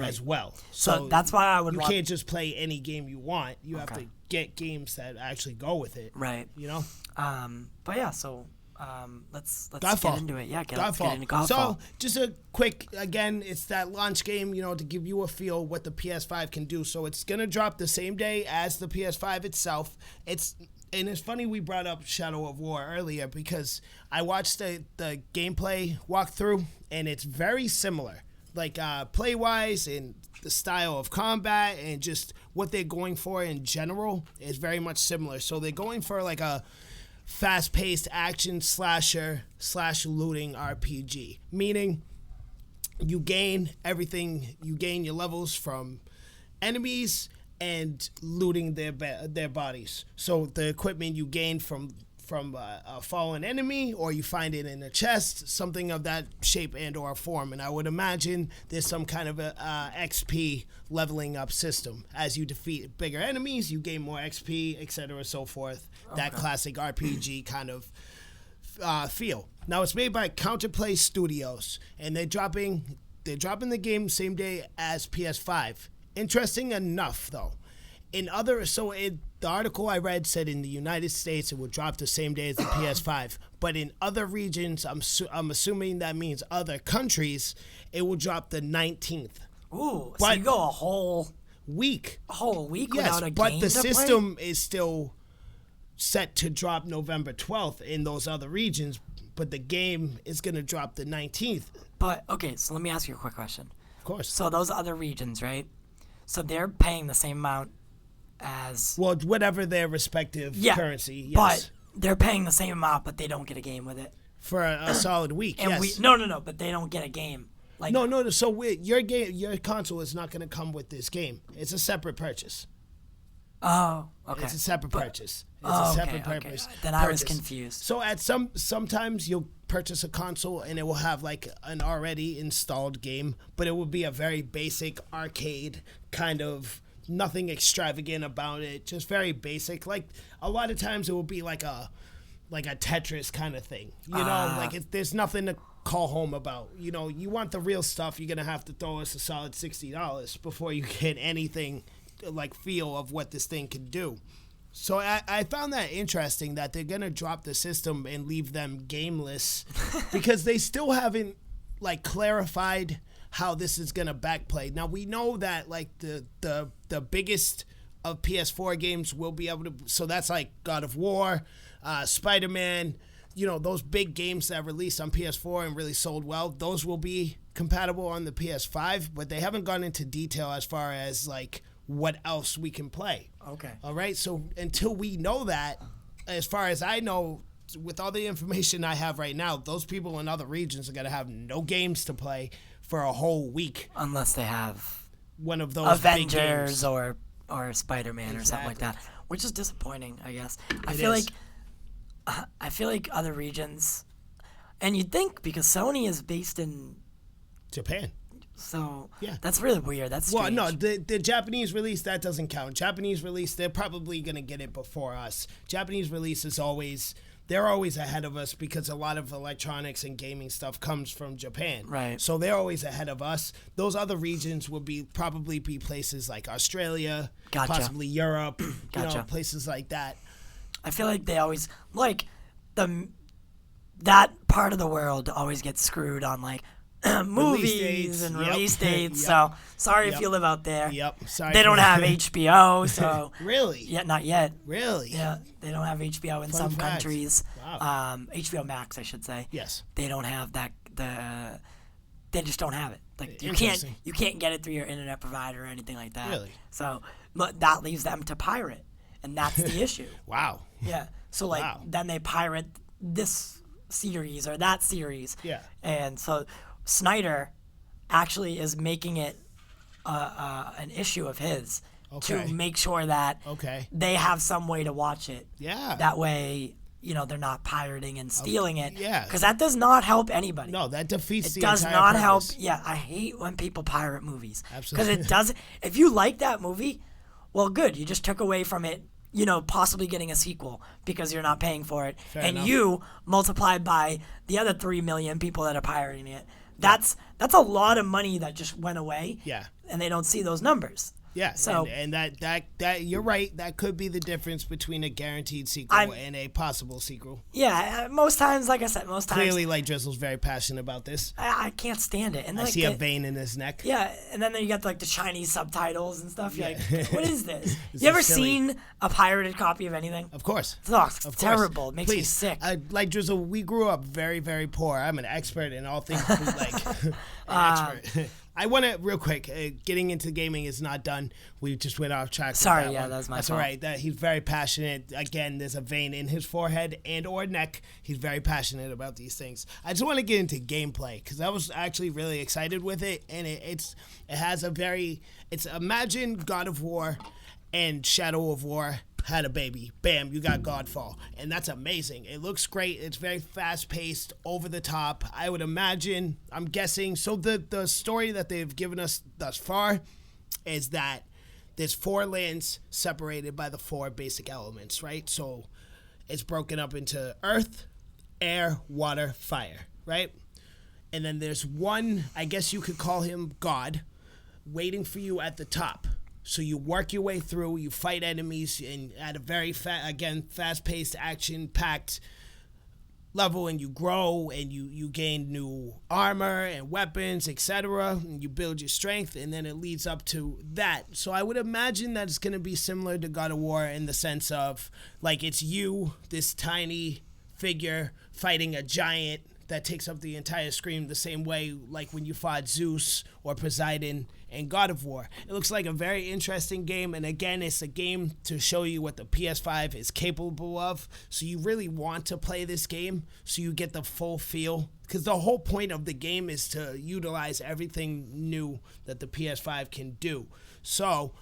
as well. So that's why I would. You can't just play any game you want. You have to get games that actually go with it. Right. But yeah. So let's Godfall. get into it. Yeah. Get into Godfall. So just a quick again. It's that launch game. To give you a feel what the PS5 can do. So it's gonna drop the same day as the PS5 itself. And it's funny we brought up Shadow of War earlier because I watched the gameplay walkthrough, and it's very similar. Like play-wise and the style of combat and just what they're going for in general is very much similar. So they're going for like a fast-paced action slasher / looting RPG, meaning you gain everything. You gain your levels from enemies and looting their bodies. So the equipment you gain from a fallen enemy, or you find it in a chest, something of that shape and or form. And I would imagine there's some kind of a XP leveling up system. As you defeat bigger enemies, you gain more XP, etc., so forth. Okay. That classic RPG kind of feel. Now it's made by Counterplay Studios, and they're dropping the game same day as PS5. Interesting enough, though, The article I read said in the United States it will drop the same day as the PS5, but in other regions, I'm assuming that means other countries, it will drop the 19th. Ooh, so you go a whole week. Yes, without a game a game. But the to play? system is still set to drop November 12th in those other regions, but the game is going to drop the 19th. But okay, so let me ask you a quick question. Of course. So those other regions, right? So they're paying the same amount as whatever their respective currency. Yes. But they're paying the same amount, but they don't get a game with it. For a solid week. And yes. No, but they don't get a game. Like no. So your console is not going to come with this game. It's a separate purchase. Oh, okay. It's a separate purchase. It's a separate purpose. Then I was confused. So at sometimes you'll purchase a console and it will have like an already installed game, but it will be a very basic arcade kind of, nothing extravagant about it, just very basic. Like a lot of times it will be like a Tetris kind of thing. You know, there's nothing to call home about. You know, you want the real stuff, you're gonna have to throw us a solid $60 before you get anything like feel of what this thing can do. So I found that interesting that they're gonna drop the system and leave them gameless because they still haven't like clarified how this is gonna backplay. Now we know that like the biggest of PS4 games will be able to, so that's like God of War, Spider-Man, you know, those big games that released on PS4 and really sold well, those will be compatible on the PS5, but they haven't gone into detail as far as like what else we can play. Okay. All right. So until we know that, as far as I know, with all the information I have right now, those people in other regions are going to have no games to play for a whole week. Unless they have one of those Avengers big games. or Spider-Man or something like that, which is disappointing, I guess. I feel like other regions, and you'd think because Sony is based in Japan. So yeah, that's really weird. That's strange. Well, no, the Japanese release, that doesn't count. Japanese release, they're probably going to get it before us. Japanese release is they're always ahead of us because a lot of electronics and gaming stuff comes from Japan. Right. So they're always ahead of us. Those other regions would probably be places like Australia, possibly Europe, places like that. I feel like they always that part of the world always gets screwed on like movies and release dates. Yep. So sorry if you live out there. Yep. Sorry. They don't have HBO, so really? Yeah, not yet. Really? Yeah, they don't have HBO in some countries. Wow. HBO Max, I should say. Yes. They don't have that. They just don't have it. Like you can't get it through your internet provider or anything like that. Really? So that leaves them to pirate, and that's the issue. Wow. Yeah. So then they pirate this series or that series. Yeah. And so Snyder actually is making it an issue of his to make sure that they have some way to watch it. Yeah. That way, they're not pirating and stealing it. Yeah. Because that does not help anybody. No, that defeats the entire entire It does not purpose. help. Yeah, I hate when people pirate movies. Absolutely. Because it doesn't. If you like that movie, well, good. You just took away from it, possibly getting a sequel because you're not paying for it. Fair and enough. you multiplied by the other 3 million people that are pirating it. That's a lot of money that just went away. Yeah. And they don't see those numbers. Yeah. So and that you're right. That could be the difference between a guaranteed sequel and a possible sequel. Yeah. Most times, like I said, Clearly, Light Drizzle's very passionate about this. I can't stand it. And I see a vein in his neck. Yeah, and then you got like the Chinese subtitles and stuff. You're Yeah. like, what is this? This You ever is silly. seen a pirated copy of anything? Of course. Oh, it's Of course. terrible. It makes me Please. sick. Light Drizzle, we grew up very, very poor. I'm an expert in all things bootleg. Expert. I want to, real quick, getting into gaming is not done. We just went off track. Sorry, with that yeah, one. that was my That's fault. all right. He's very passionate. Again, there's a vein in his forehead and or neck. He's very passionate about these things. I just want to get into gameplay because I was actually really excited with it, and imagine God of War and Shadow of War had a baby. Bam, you got Godfall. And that's amazing. It looks great. It's very fast-paced, over the top. I would imagine, I'm guessing, so the story that they've given us thus far is that there's 4 lands separated by the 4 basic elements, right? So it's broken up into earth, air, water, fire, right? And then there's one, I guess you could call him God, waiting for you at the top. So you work your way through, you fight enemies and at a very fast-paced, action-packed level, and you grow and you gain new armor and weapons, etc. And you build your strength, and then it leads up to that. So I would imagine that it's going to be similar to God of War in the sense of like it's you, this tiny figure, fighting a giant that takes up the entire screen the same way like when you fought Zeus or Poseidon in God of War. It looks like a very interesting game, and again, it's a game to show you what the PS5 is capable of, so you really want to play this game so you get the full feel, because the whole point of the game is to utilize everything new that the PS5 can do. So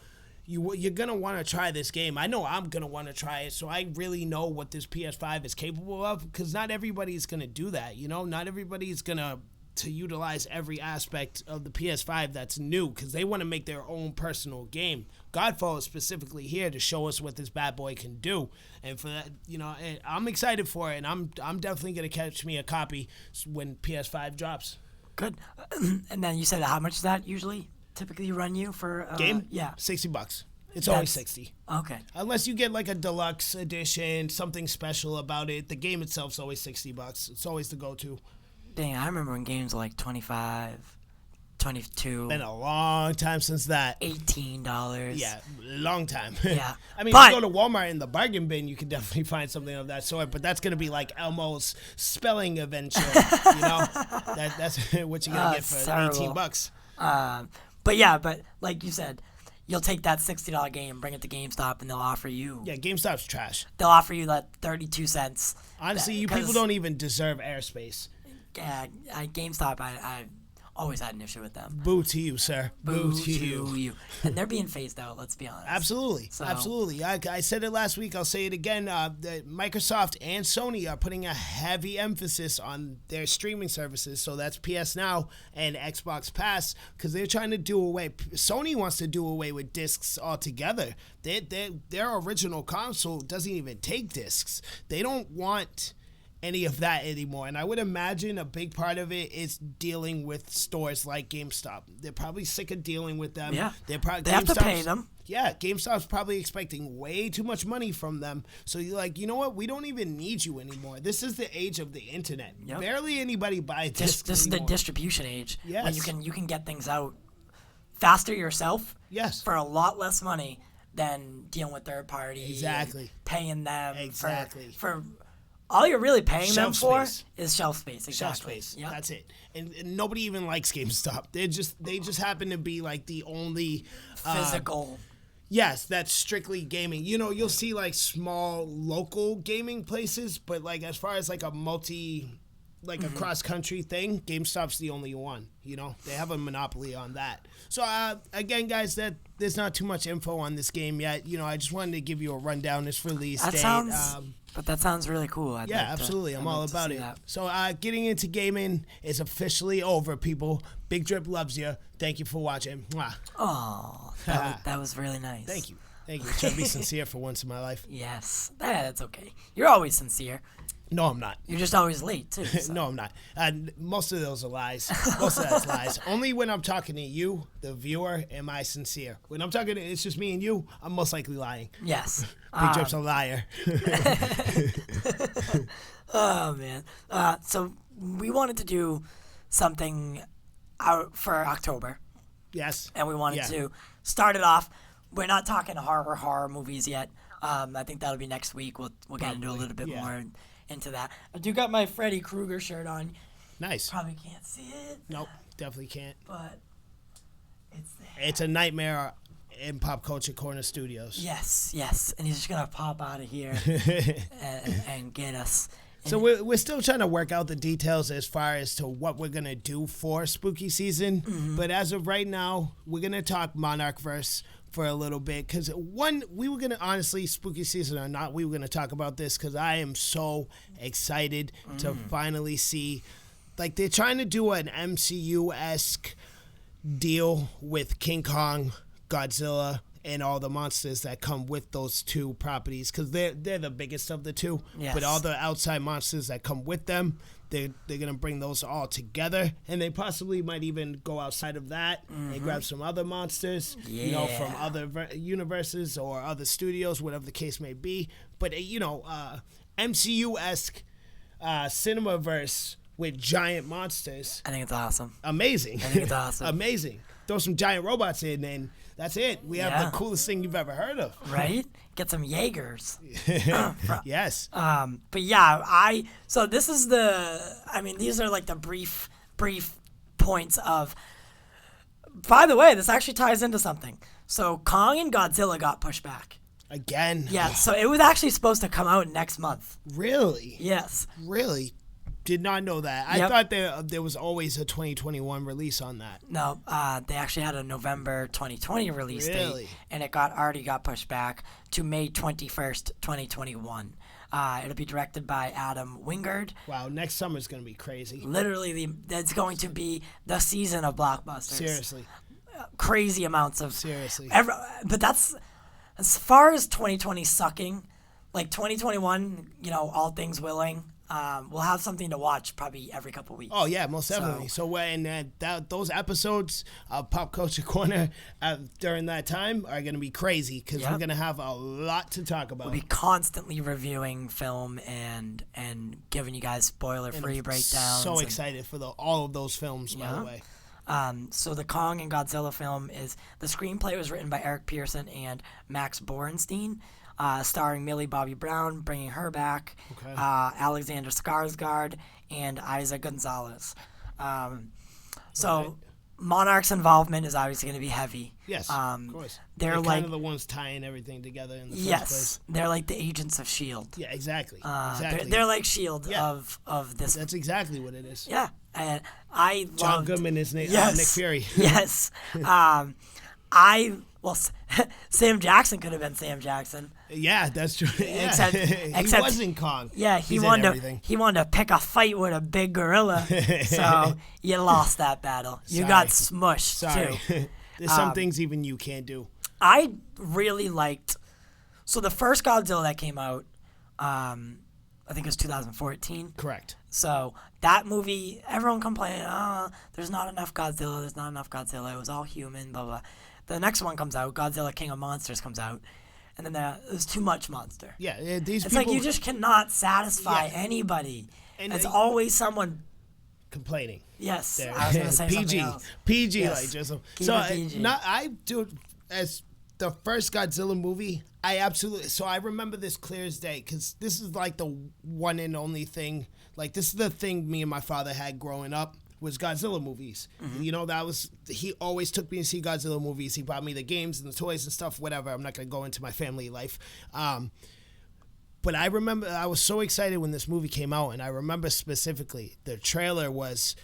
you're going to want to try this game. I know I'm going to want to try it, so I really know what this PS5 is capable of, because not everybody's going to do that, you know? Not everybody's going to utilize every aspect of the PS5 that's new, because they want to make their own personal game. Godfall is specifically here to show us what this bad boy can do, and for that, you know, I'm excited for it, and I'm definitely going to catch me a copy when PS5 drops. Good. And then you said how much does that usually typically run you for game? Yeah, $60. It's always 60. Okay. Unless you get like a deluxe edition, something special about it. The game itself's always $60. It's always the go-to. Dang, I remember when games were like 25, 22. Been a long time since that. $18. Yeah, long time. Yeah. I mean, but, if you go to Walmart in the bargain bin, you can definitely find something of that sort, but that's going to be like Elmo's spelling adventure, you know? That's what you're going to get for $18. But like you said, you'll take that $60 game, bring it to GameStop, and they'll offer you. Yeah, GameStop's trash. They'll offer you that 32 cents. Honestly, you people don't even deserve airspace. Yeah, GameStop, I always had an issue with them. Boo to you, sir. Boo to you. And they're being phased out, let's be honest. Absolutely. So. Absolutely. I said it last week. I'll say it again. Microsoft and Sony are putting a heavy emphasis on their streaming services. So that's PS Now and Xbox Pass, because they're trying to do away. Sony wants to do away with discs altogether. Their original console doesn't even take discs. They don't want any of that anymore, and I would imagine a big part of it is dealing with stores like GameStop. They're probably sick of dealing with them. Yeah, they have to pay them. Yeah, GameStop's probably expecting way too much money from them. So you're like, you know what? We don't even need you anymore. This is the age of the internet. Yep. Barely anybody buys discs This anymore. is the distribution age. Yes. When you can get things out faster yourself. Yes. For a lot less money than dealing with third parties. Exactly. Paying them. Exactly. For all you're really paying them for space. is shelf space. Exactly. Shelf space. Yep. That's it. And nobody even likes GameStop. They just happen to be like the only physical. Yes, that's strictly gaming. You know, you'll see like small local gaming places, but like as far as like a a cross country thing, GameStop's the only one. You know, they have a monopoly on that. So again, guys, there's not too much info on this game yet. You know, I just wanted to give you a rundown. Its release date. But that sounds really cool. Absolutely. I'm all about it. That. So getting into gaming is officially over, people. Big Drip loves you. Thank you for watching. Mwah. Oh, that was really nice. Thank you. Try to be sincere for once in my life. Yes. That's okay. You're always sincere. No, I'm not. You're just always late, too. So. No, I'm not. Most of those are lies. Most of that's lies. Only when I'm talking to you, the viewer, am I sincere. When I'm talking to it's just me and you, I'm most likely lying. Yes. Big Drip's a liar. Oh, man. So we wanted to do something out for October. Yes. And we wanted to start it off. We're not talking horror movies yet. I think that'll be next week. We'll get into a little bit more into that. I do got my Freddy Krueger shirt on. Nice. Probably can't see it. Nope, definitely can't. But it's there. It's a nightmare in Pop Culture Corner Studios. Yes. And he's just going to pop out of here and get us. So we're still trying to work out the details as far as to what we're going to do for spooky season. Mm-hmm. But as of right now, we're going to talk Monarch Verse for a little bit, because we were gonna, honestly, spooky season or not, we were gonna talk about this because I am so excited to finally see, like, they're trying to do an MCU-esque deal with King Kong, Godzilla, and all the monsters that come with those two properties, because they're the biggest of the two. Yes. But all the outside monsters that come with them, they're gonna bring those all together, and they possibly might even go outside of that and grab some other monsters, from other universes or other studios, whatever the case may be. But MCU-esque cinema-verse with giant monsters. I think it's awesome. Amazing. I think it's awesome. Amazing. Throw some giant robots in, and that's it. We have the coolest thing you've ever heard of. Right? Get some Jaegers. Yes. But yeah, so this is these are like the brief points of, by the way, this actually ties into something. So Kong and Godzilla got pushed back. Again? Yeah, so it was actually supposed to come out next month. Really? Yes. Really? Did not know that. I thought there was always a 2021 release on that. No, they actually had a November 2020 release date, and it already got pushed back to May 21st, 2021. It'll be directed by Adam Wingard. Wow, next summer's going to be crazy. Literally, it's going to be the season of blockbusters. Seriously. Crazy amounts of... Seriously. But that's... As far as 2020 sucking, like 2021, all things willing, we'll have something to watch probably every couple weeks. Oh, yeah, most definitely. So when those episodes of Pop Culture Corner during that time are going to be crazy, because we're going to have a lot to talk about. We'll be constantly reviewing film and giving you guys spoiler-free breakdowns. So excited for all of those films, by the way. So the Kong and Godzilla film the screenplay was written by Eric Pearson and Max Borenstein, starring Millie Bobby Brown, bringing her back, Alexander Skarsgård, and Isa Gonzalez. Monarch's involvement is obviously going to be heavy. Yes, of course. They're kind of the ones tying everything together in the first place. They're like the agents of S.H.I.E.L.D. Yeah, exactly. They're like S.H.I.E.L.D. of this. That's exactly what it is. Yeah, and I loved... John Goodman is Nick Fury. Yes. Sam Jackson could have been Sam Jackson. Yeah, that's true. Yeah. Except he wasn't Kong. Yeah, he wanted to pick a fight with a big gorilla. So you lost that battle. You got smushed too. There's some things even you can't do. I really liked. So the first Godzilla that came out, I think it was 2014. Correct. So that movie, everyone complained, there's not enough Godzilla. There's not enough Godzilla. It was all human. Blah blah. The next one comes out, Godzilla King of Monsters comes out, and then there's too much monster. Yeah, it's like you just cannot satisfy anybody. And it's always someone complaining. Yes, I was gonna say something else. PG, yes. like just Keep it PG. I do as the first Godzilla movie. I remember this clear as day, because this is like the one and only thing. Like, this is the thing me and my father had growing up. Was Godzilla movies. Mm-hmm. He always took me to see Godzilla movies. He bought me the games and the toys and stuff, whatever. I'm not going to go into my family life. But I remember I was so excited when this movie came out, and I remember specifically the trailer was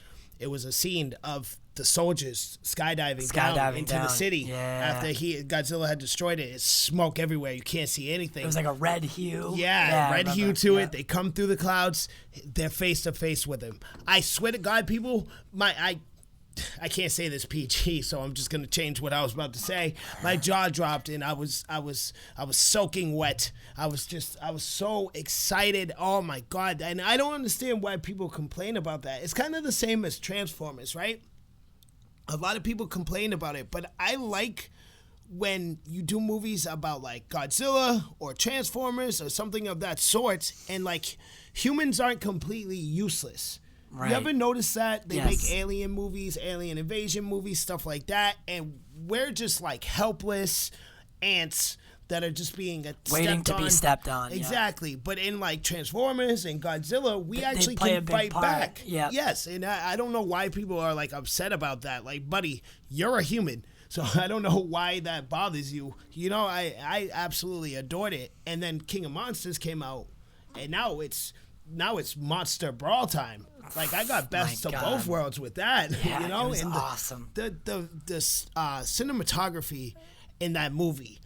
a scene of the soldiers skydiving down into the city after Godzilla had destroyed it. It's smoke everywhere. You can't see anything. It was like a red hue. Yeah, red hue to it. They come through the clouds. They're face to face with him. I swear to God, people, I can't say this PG, so I'm just gonna change what I was about to say. My jaw dropped, and I was soaking wet. I was so excited. Oh my God! And I don't understand why people complain about that. It's kind of the same as Transformers, right? A lot of people complain about it, but I like when you do movies about like Godzilla or Transformers or something of that sort, and like humans aren't completely useless. Right. You ever notice that? They make alien movies, alien invasion movies, stuff like that, and we're just like helpless ants that are just being waiting to be stepped on. Exactly. Yeah. But in like Transformers and Godzilla, we actually can fight back. Yeah. Yes. And I don't know why people are like upset about that. Like, buddy, you're a human. So I don't know why that bothers you. I absolutely adored it. And then King of Monsters came out, and now it's monster brawl time. Like, I got best of both worlds with that. Yeah, it was and awesome. The cinematography in that movie.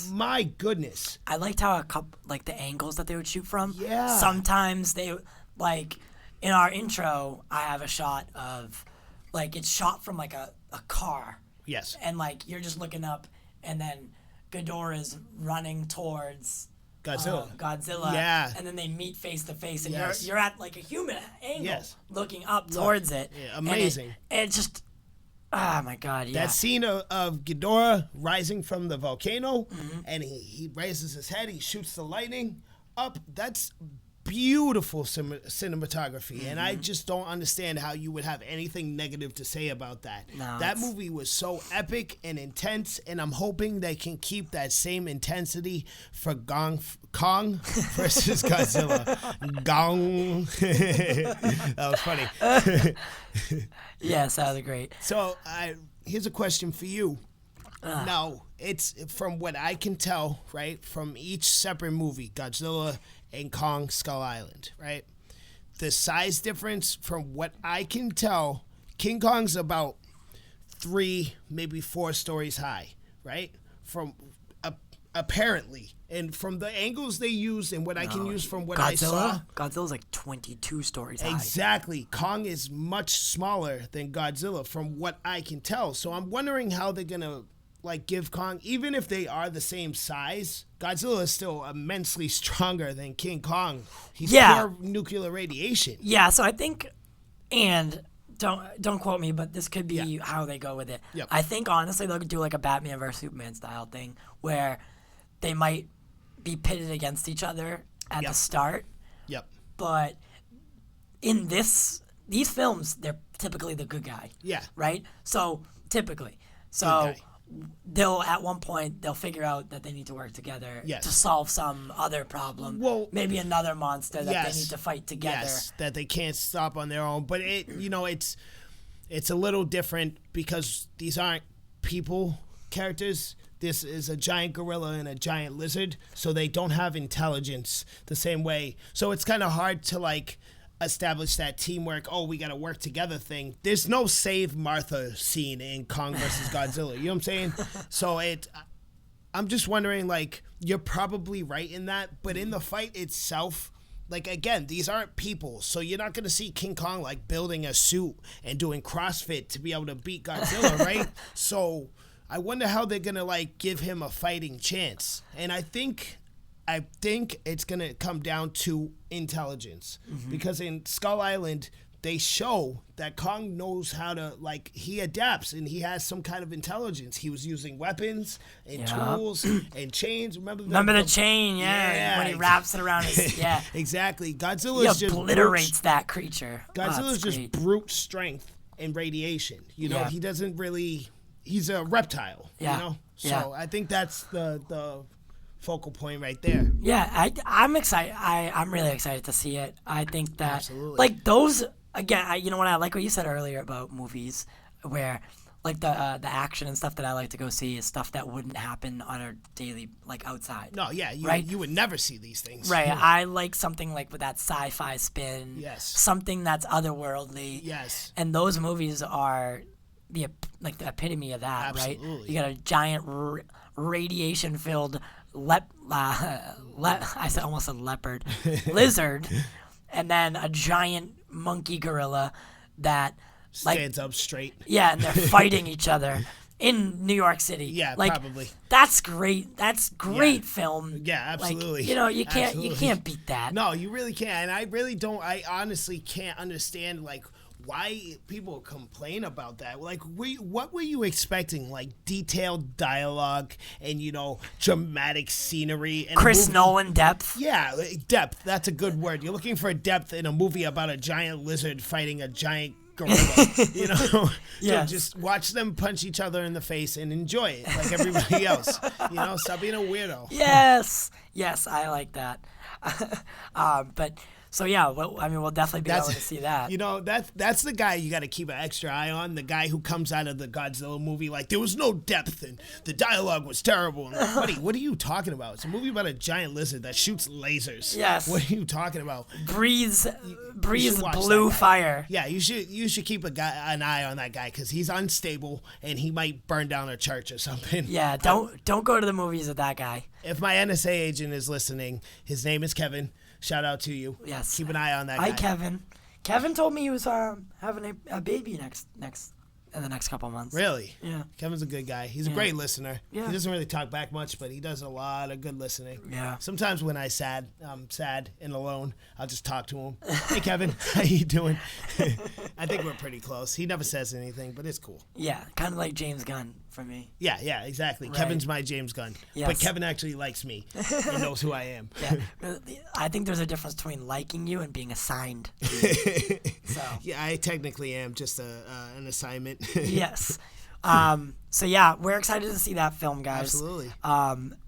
My goodness. I liked how the angles that they would shoot from. Yeah. Sometimes they like in our intro, I have a shot of like it's shot from like a car. Yes. And like you're just looking up, and then Ghidorah's running towards Godzilla. Yeah. And then they meet face to face, and you're at like a human angle, looking up towards it. Yeah, amazing. And it just, oh my God, yeah. That scene of Ghidorah rising from the volcano, and he raises his head, he shoots the lightning up. That's beautiful cinematography, and I just don't understand how you would have anything negative to say about that. No, that movie was so epic and intense, and I'm hoping they can keep that same intensity for Kong versus Godzilla. Gong. That was funny. Yes, that was great. So here's a question for you. Now, it's from what I can tell, right, from each separate movie, Godzilla and Kong Skull Island, right? The size difference, from what I can tell, King Kong's about 3, maybe 4 stories high, right? From apparently, and from the angles they use and what I can use from what I saw, Godzilla's like 22 stories high. Exactly. Kong is much smaller than Godzilla, from what I can tell. So I'm wondering how they're gonna like give Kong, even if they are the same size, Godzilla is still immensely stronger than King Kong. He's pure nuclear radiation. Yeah, so I think, and don't quote me, but this could be how they go with it. Yep. I think honestly they'll do like a Batman versus Superman style thing where they might be pitted against each other at the start. Yep. But in these films, they're typically the good guy. Yeah. Right? So typically. So Okay. they'll at one point they'll figure out that they need to work together to solve some other problem. Well, maybe another monster that they need to fight together. Yes, that they can't stop on their own. But it's a little different because these aren't people characters. This is a giant gorilla and a giant lizard, so they don't have intelligence the same way. So it's kind of hard to like establish that teamwork, we got to work together thing. There's no save Martha scene in Kong versus Godzilla. You know what I'm saying? So I'm just wondering, like, you're probably right in that, but in the fight itself, like, again, these aren't people, so you're not going to see King Kong, like, building a suit and doing CrossFit to be able to beat Godzilla, right? So I wonder how they're going to, like, give him a fighting chance. And I think it's going to come down to intelligence, because in Skull Island, they show that Kong knows how to, like, he adapts and he has some kind of intelligence. He was using weapons and tools and chains. Remember the chain, when he wraps it around his, Exactly. Godzilla's just obliterates that creature. Godzilla's just brute strength and radiation. You know, he doesn't really, he's a reptile, you know? So I think that's the focal point right there. Yeah, I'm excited. I'm really excited to see it. I think that, Absolutely. like, those, again, you know what, I like what you said earlier about movies where, like, the action and stuff that I like to go see is stuff that wouldn't happen on a daily, like, outside. No, yeah, you would never see these things. Right, I like something, like, with that sci-fi spin. Yes. Something that's otherworldly. Yes. And those movies are the epitome of that, Absolutely. right? You got a giant radiation-filled I almost said leopard, lizard, and then a giant monkey gorilla that stands up straight. Yeah, and they're fighting each other in New York City. Yeah, like, probably. That's great. That's great film. Yeah, absolutely. Like, you know, you can't beat that. No, you really can't. And I honestly can't understand, like, why people complain about that. Like, what were you expecting? Like, detailed dialogue and, you know, dramatic scenery. And Chris Nolan depth. Yeah, depth. That's a good word. You're looking for depth in a movie about a giant lizard fighting a giant gorilla, you know? Yes. So just watch them punch each other in the face and enjoy it like everybody else. You know, stop being a weirdo. Yes, I like that. But... So yeah, we'll definitely be able to see that. You know, that's the guy you got to keep an extra eye on. The guy who comes out of the Godzilla movie like there was no depth and the dialogue was terrible. And like, buddy, what are you talking about? It's a movie about a giant lizard that shoots lasers. Yes. What are you talking about? Breathes blue fire. Yeah, you should keep an eye on that guy because he's unstable and he might burn down a church or something. Yeah, don't go to the movies with that guy. If my NSA agent is listening, his name is Kevin. Shout out to you. Yes. Keep an eye on that guy. Hi, Kevin. Kevin told me he was having a baby next in the next couple of months. Really? Yeah. Kevin's a good guy. He's a great listener. Yeah. He doesn't really talk back much, but he does a lot of good listening. Yeah. Sometimes when I'm sad and alone, I'll just talk to him. Hey, Kevin, how you doing? I think we're pretty close. He never says anything, but it's cool. Yeah, kind of like James Gunn for me. Yeah, exactly. Right. Kevin's my James Gunn. Yes. But Kevin actually likes me and knows who I am. Yeah. I think there's a difference between liking you and being assigned to you. So. Yeah, I technically am just an assignment. Yes. So yeah, we're excited to see that film, guys. Absolutely.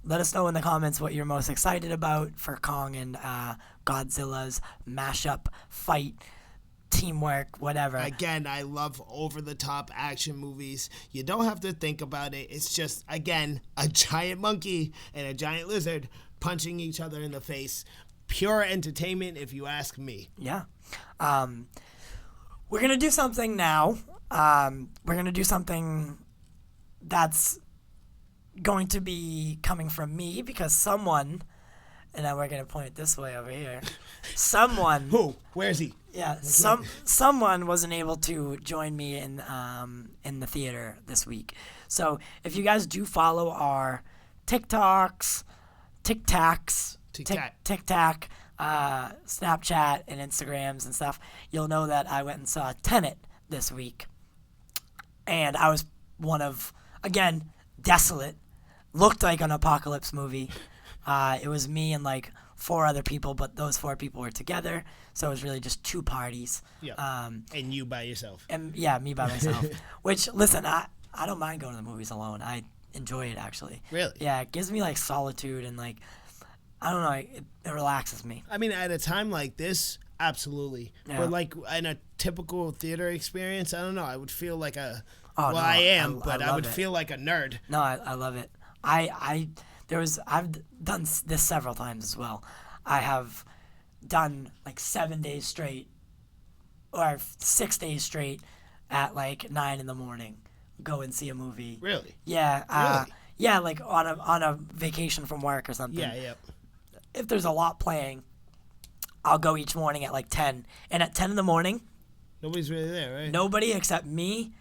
Let us know in the comments what you're most excited about for Kong and Godzilla's mashup fight, teamwork, whatever. Again, I love over-the-top action movies. You don't have to think about it. It's just, again, a giant monkey and a giant lizard punching each other in the face. Pure entertainment, if you ask me. Yeah. We're going to do something now. We're going to do something that's going to be coming from me because someone, and then we're going to point it this way over here, someone... Who? Where is he? Yeah, someone wasn't able to join me in the theater this week. So if you guys do follow our TikToks, TikTok, Snapchat, and Instagrams and stuff, you'll know that I went and saw Tenet this week. And I was one of, again, desolate. Looked like an apocalypse movie. It was me and like 4 other people, but those 4 people were together. So it was really just 2 parties. Yeah. And you by yourself. And yeah, me by myself. Which, listen, I don't mind going to the movies alone. I enjoy it, actually. Really? Yeah, it gives me like solitude and like, I don't know, it relaxes me. I mean, at a time like this, absolutely. Yeah. But like in a typical theater experience, I don't know. I would feel like a. Oh, well, no, I am, but I would it. feel like a nerd. No, I love it. I've done this several times as well. I have done like 7 days straight, or 6 days straight, at like 9 a.m. Go and see a movie. Really? Yeah. Really? Yeah, like on a vacation from work or something. Yeah. If there's a lot playing, I'll go each morning at like 10. And at 10 in the morning, Nobody's really there, right? nobody except me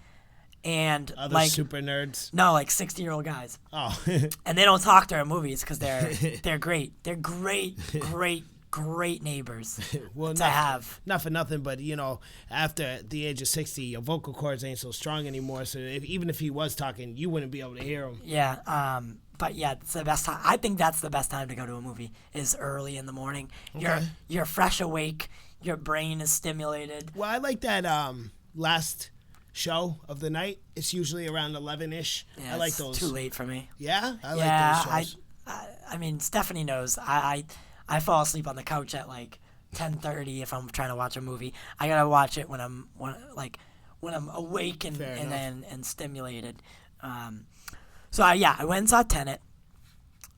and Other like super nerds. no, like 60-year-old guys. Oh. And they don't talk during movies because they're great. They're great neighbors Well, to have. Not for nothing, but after the age of 60, your vocal cords ain't so strong anymore. So even if he was talking, you wouldn't be able to hear him. Yeah. But yeah, it's the best time. I think that's the best time to go to a movie is early in the morning. Okay. You're fresh awake. Your brain is stimulated. Well, I like that last show of the night. It's usually around 11-ish. Yeah, I like it's those. too late for me. Yeah? I Yeah, like those shows. I mean, Stephanie knows. I fall asleep on the couch at like 10:30 if I'm trying to watch a movie. I gotta watch it when I'm awake and stimulated. So I went and saw Tenet.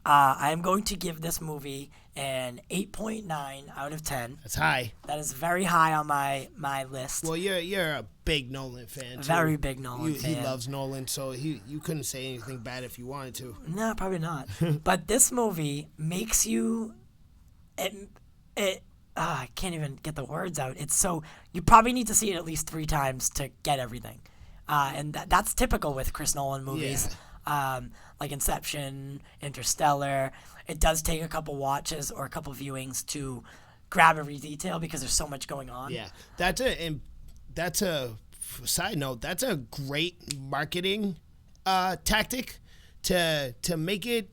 I am going to give this movie an 8.9 out of 10. That's high. That is very high on my list. Well, you're a big Nolan fan, too. Very big Nolan fan. He loves Nolan, so you couldn't say anything bad if you wanted to. No, probably not. But this movie makes you I can't even get the words out. It's so you probably need to see it at least 3 times to get everything, and that's typical with Chris Nolan movies, like Inception, Interstellar. It does take a couple watches or a couple viewings to grab every detail because there's so much going on. Yeah, that's a side note. That's a great marketing tactic to make it.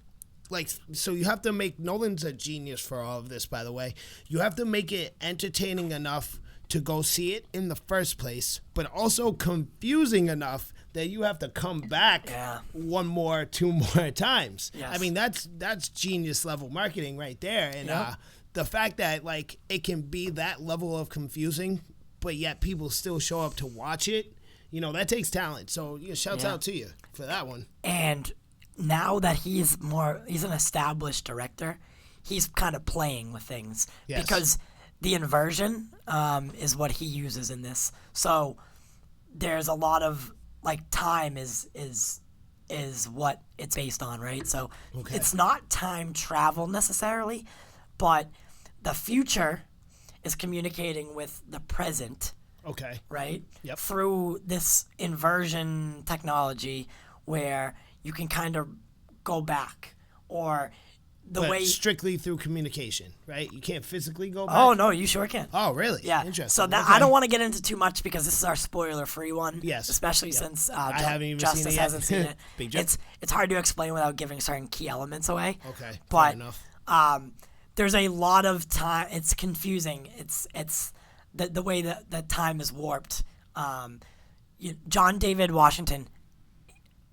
Like, so you have to make, Nolan's a genius for all of this, by the way. You have to make it entertaining enough to go see it in the first place, but also confusing enough that you have to come back 1 more, 2 more times. Yes. I mean, that's genius level marketing right there. And the fact that, like, it can be that level of confusing, but yet people still show up to watch it, that takes talent. So, shouts out to you for that one. And now that he's an established director, he's kind of playing with things because the inversion is what he uses in this. So there's a lot of like time is what it's based on, right? So it's not time travel necessarily, but the future is communicating with the present Okay. right? Yep. Through this inversion technology where you can kind of go back, or the But way strictly through communication, right? You can't physically go back. Oh no, you sure can. Oh, really? Yeah. Interesting. So that Okay. I don't want to get into too much because this is our spoiler-free one. Yes. Especially Yep. since I haven't even Justice seen it yet. hasn't seen it. Big jump. It's hard to explain without giving certain key elements away. Okay. Fair But enough. there's a lot of time. It's confusing. It's the way that time is warped. John David Washington,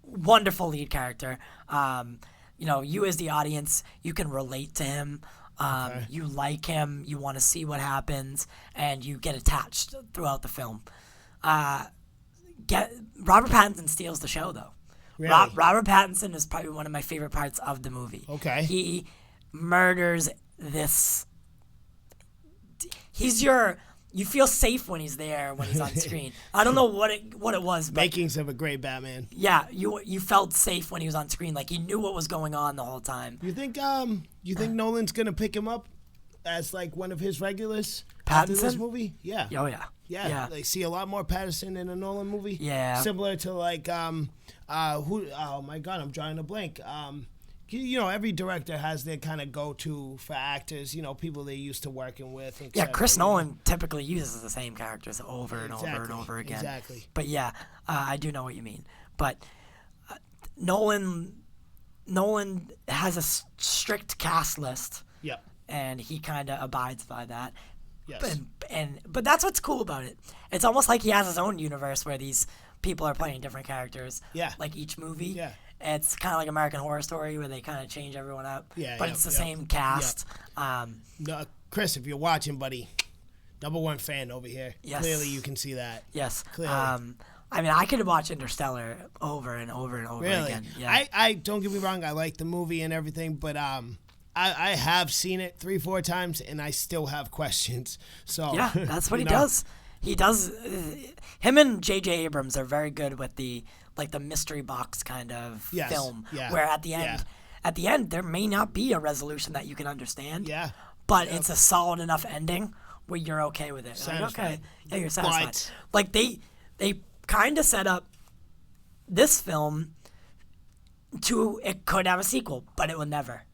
wonderful lead character. You as the audience, you can relate to him. You like him. You want to see what happens, and you get attached throughout the film. Robert Pattinson steals the show, though. Really? Robert Pattinson is probably one of my favorite parts of the movie. Okay. He murders this. You feel safe when he's there, when he's on screen. I don't know what it was, but Makings of a great Batman. yeah, you felt safe when he was on screen. Like, you knew what was going on the whole time. You think Nolan's gonna pick him up as like one of his regulars after this Pattinson? movie? Yeah. Oh yeah. Yeah, they see a lot more Pattinson in a Nolan movie. Yeah. Similar to like oh my God, I'm drawing a blank. Every director has their kind of go-to for actors. People they're used to working with. Yeah, etc. Chris Nolan typically uses the same characters over and over and Exactly, over again. exactly. But yeah, I do know what you mean. But Nolan has a strict cast list, Yep. and he kind of abides by that. Yes. But that's what's cool about it. It's almost like he has his own universe where these people are playing different characters. Yeah. Like each movie. Yeah. It's kind of like American Horror Story where they kind of change everyone up. Yeah, But yep, it's the yep, same cast. No, Chris, if you're watching, buddy, #1 fan over here. Yes. Clearly, you can see that. Yes. Clearly. I could watch Interstellar over and over and over Really? again. Yeah. I don't get me wrong. I like the movie and everything, but I have seen it 3-4 times, and I still have questions. So Yeah, that's what he does. He does. Him and J.J. Abrams are very good with the mystery box kind of Yes, film, yeah, where at the yeah. end, there may not be a resolution that you can understand. Yeah. But it's a solid enough ending where you're okay with it. Like, Satisfied. okay, yeah, you're satisfied. But- Like they kind of set up this film to it could have a sequel, but it will never,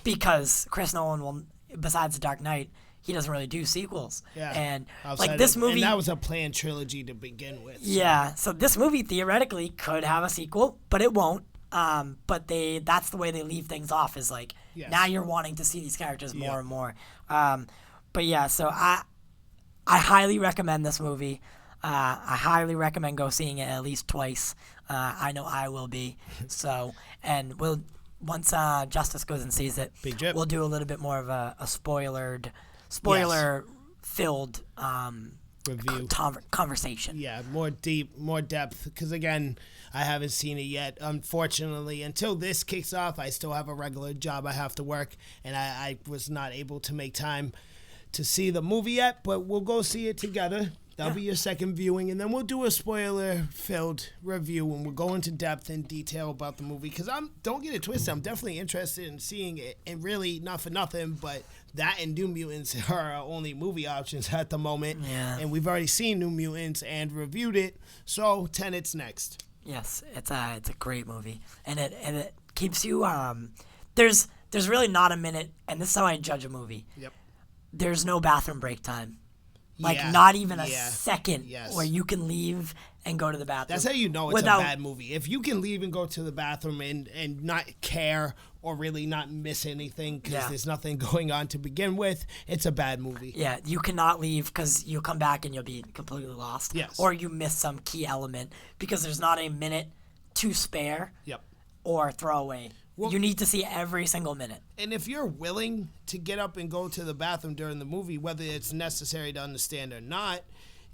because Chris Nolan will. Besides The Dark Knight, he doesn't really do sequels. Yeah. And Outside like this of- movie, and that was a planned trilogy to begin with. So. yeah. So this movie theoretically could have a sequel, but it won't. But that's the way they leave things off, is like Yes. now you're wanting to see these characters more Yeah. and more. But yeah, so I highly recommend this movie. I highly recommend go seeing it at least twice. I know I will be. So, and once Justice goes and sees it, Big drip. we'll do a little bit more of a spoiler-filled Review. conversation. Yeah, more deep, more depth. Because again, I haven't seen it yet. Unfortunately, until this kicks off, I still have a regular job I have to work, and I was not able to make time to see the movie yet. But we'll go see it together. That'll be your second viewing, and then we'll do a spoiler-filled review, and we'll go into depth and detail about the movie. Because don't get it twisted, I'm definitely interested in seeing it, and really, not for nothing, but that and New Mutants are our only movie options at the moment. Yeah. And we've already seen New Mutants and reviewed it, so Tenet's next. Yes, it's a great movie, and it keeps you. There's really not a minute, and this is how I judge a movie. Yep. There's no bathroom break time. Like, Yeah, not even a yeah, second yes. where you can leave and go to the bathroom. That's how you know it's without- a bad movie. If you can leave and go to the bathroom and not care or really not miss anything because Yeah. there's nothing going on to begin with, it's a bad movie. Yeah, you cannot leave because you'll come back and you'll be completely lost. Yes. Or you miss some key element because there's not a minute to spare Yep. or throw away. Well- You need to see every single minute. And if you're willing to get up and go to the bathroom during the movie, whether it's necessary to understand or not,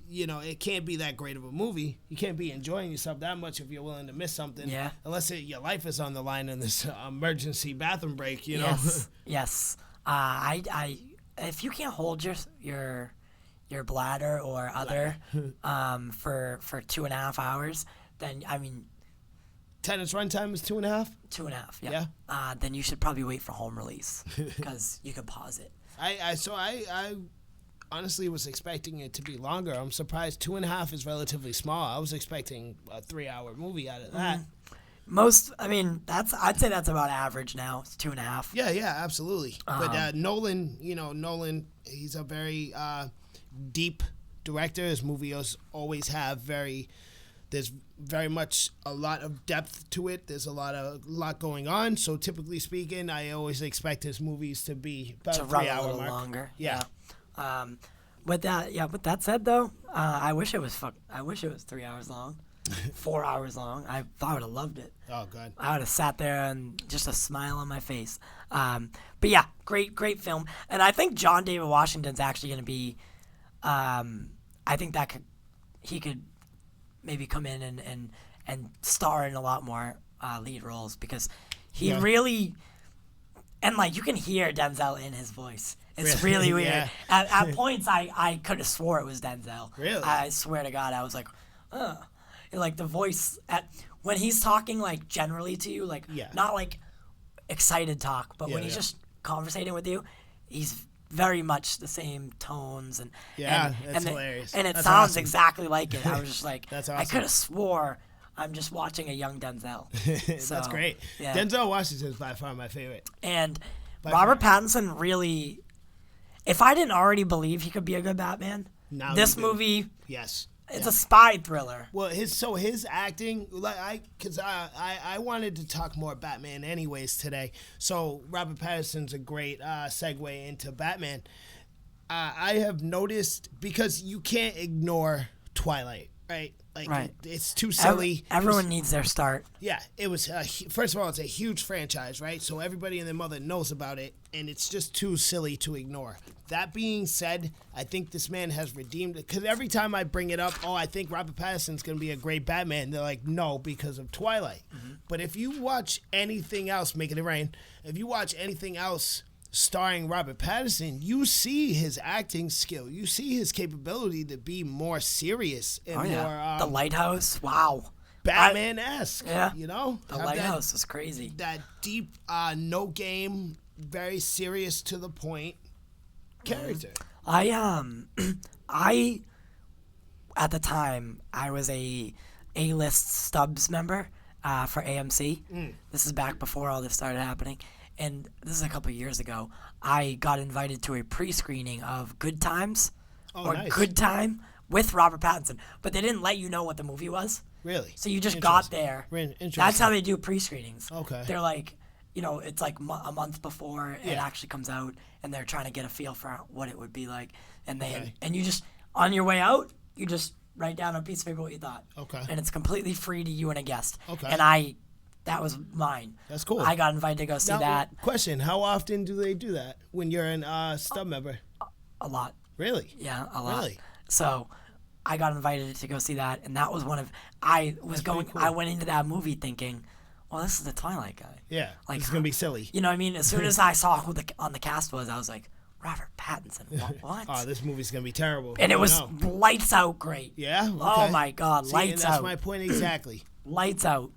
it can't be that great of a movie. You can't be enjoying yourself that much if you're willing to miss something. Yeah. Unless your life is on the line in this emergency bathroom break, Yes, yes. I if you can't hold your bladder or other for 2.5 hours, then Tenet's runtime is 2.5. 2.5. Yeah. Then you should probably wait for home release because you can pause it. I honestly was expecting it to be longer. I'm surprised 2.5 is relatively small. I was expecting a 3-hour movie out of that. I'd say that's about average now. It's 2.5. Yeah, absolutely. But Nolan, he's a very deep director. His movies always have there's very much a lot of depth to it. There's a lot going on. So typically speaking, I always expect his movies to be about to a run 3 a hour little mark. longer. Yeah. With that said, though, I wish it was 3 hours long, 4 hours long. I would have loved it. Oh God. I would have sat there and just a smile on my face. But yeah, great film. And I think John David Washington's actually going to be. I think he could maybe come in and star in a lot more lead roles because he really. And, like, you can hear Denzel in his voice. It's really weird. Yeah. At points, I could have swore it was Denzel. Really? I swear to God, I was like, like, the voice, when he's talking, like, generally to you, like, not, like, excited talk, but when he's just conversating with you, he's very much the same tones. That's hilarious. And it That's sounds awesome. exactly like it. I was just like, That's awesome. I could have swore I'm just watching a young Denzel. That's great. Yeah. Denzel Washington is by far my favorite. And Robert Pattinson really, if I didn't already believe he could be a good Batman, this movie, yes, it's a spy thriller. Well, his acting, because I wanted to talk more Batman anyways today. So Robert Pattinson's a great segue into Batman. I have noticed, because you can't ignore Twilight, right? Like, it's too silly. Everyone needs their start. Yeah, it was, first of all, it's a huge franchise, right? So everybody and their mother knows about it, and it's just too silly to ignore. That being said, I think this man has redeemed it, because every time I bring it up, I think Robert Pattinson's going to be a great Batman, they're like, no, because of Twilight. Mm-hmm. But if you watch anything else, Making It Rain, if you watch anything else starring Robert Pattinson, you see his acting skill. You see his capability to be more serious and more... The Lighthouse, wow. Batman-esque, The Have Lighthouse is crazy. That deep, no game, very serious to the point character. I at the time, I was a A-list Stubbs member for AMC. This is back before all this started happening. And this is a couple of years ago. I got invited to a pre-screening of Good Times nice. Good Time with Robert Pattinson. But they didn't let you know what the movie was. Really? So you just got there. That's how they do pre-screenings. Okay. They're like, it's like a month before it actually comes out, and they're trying to get a feel for what it would be like. And and you just, on your way out, you just write down on a piece of paper what you thought. Okay. And it's completely free to you and a guest. Okay. And that was mine. That's cool. I got invited to go see that. Question, how often do they do that when you're a Stub member? A lot. Really? Yeah, a lot. Really? So I got invited to go see that, and that was one of... I went into that movie thinking, well, this is the Twilight guy. Yeah, like, it's going to be silly. You know what I mean? As soon as I saw who on the cast was, I was like, Robert Pattinson, what? Oh, this movie's going to be terrible. And it was lights out great. Yeah? Okay. Oh, my God, lights out. That's my point exactly. Lights out.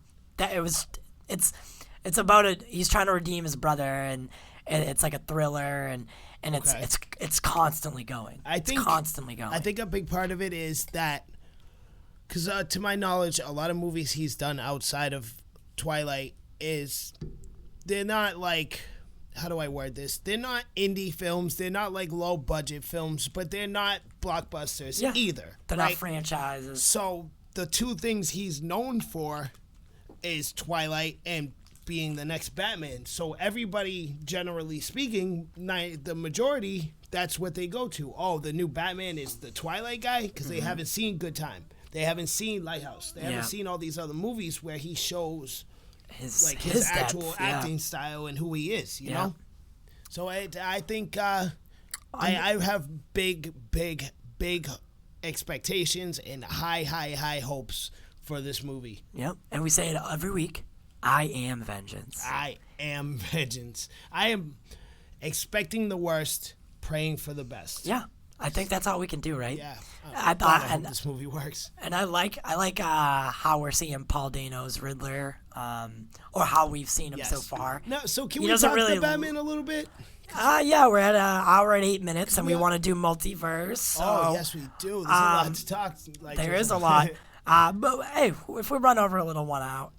It's about he's trying to redeem his brother, and it's like a thriller, and it's constantly going. It's constantly going. I think a big part of it is that, because to my knowledge, a lot of movies he's done outside of Twilight they're not like, how do I word this? They're not indie films. They're not like low budget films, but they're not blockbusters either. They're not franchises. So the two things he's known for is Twilight and being the next Batman. So everybody, generally speaking, the majority, that's what they go to. Oh, the new Batman is the Twilight guy, because they haven't seen Good Time. They haven't seen Lighthouse. They haven't seen all these other movies where he shows his actual acting style and who he is, you know? So I think I have big expectations and high hopes for this movie. Yep. And we say it every week. I am vengeance. I am vengeance. I am expecting the worst, praying for the best. Yeah. I think that's all we can do, right? Yeah. I hope this movie works. And I like how we're seeing Paul Dano's Riddler, or how we've seen him so far. No, so can we talk about Batman a little bit? Yeah, we're at an hour and 8 minutes, and we want to do MultiVerse. So, Oh, yes, we do. There's a lot to talk. Like, there is a lot. But hey, if we run over a little a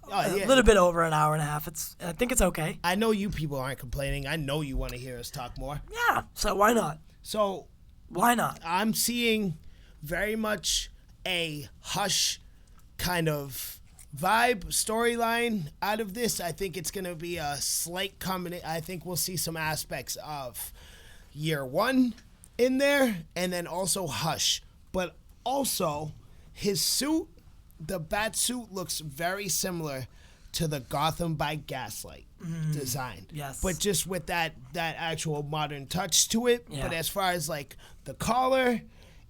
little bit over an hour and a half, I think it's okay. I know you people aren't complaining. I know you want to hear us talk more. Yeah, so why not? So why not? I'm seeing very much a Hush kind of vibe storyline out of this. I think it's going to be a slight combination. I think we'll see some aspects of Year One in there, and then also Hush. But also, his suit, the bat suit, looks very similar to the Gotham by Gaslight design. Yes. But just with that actual modern touch to it. Yeah. But as far as like the collar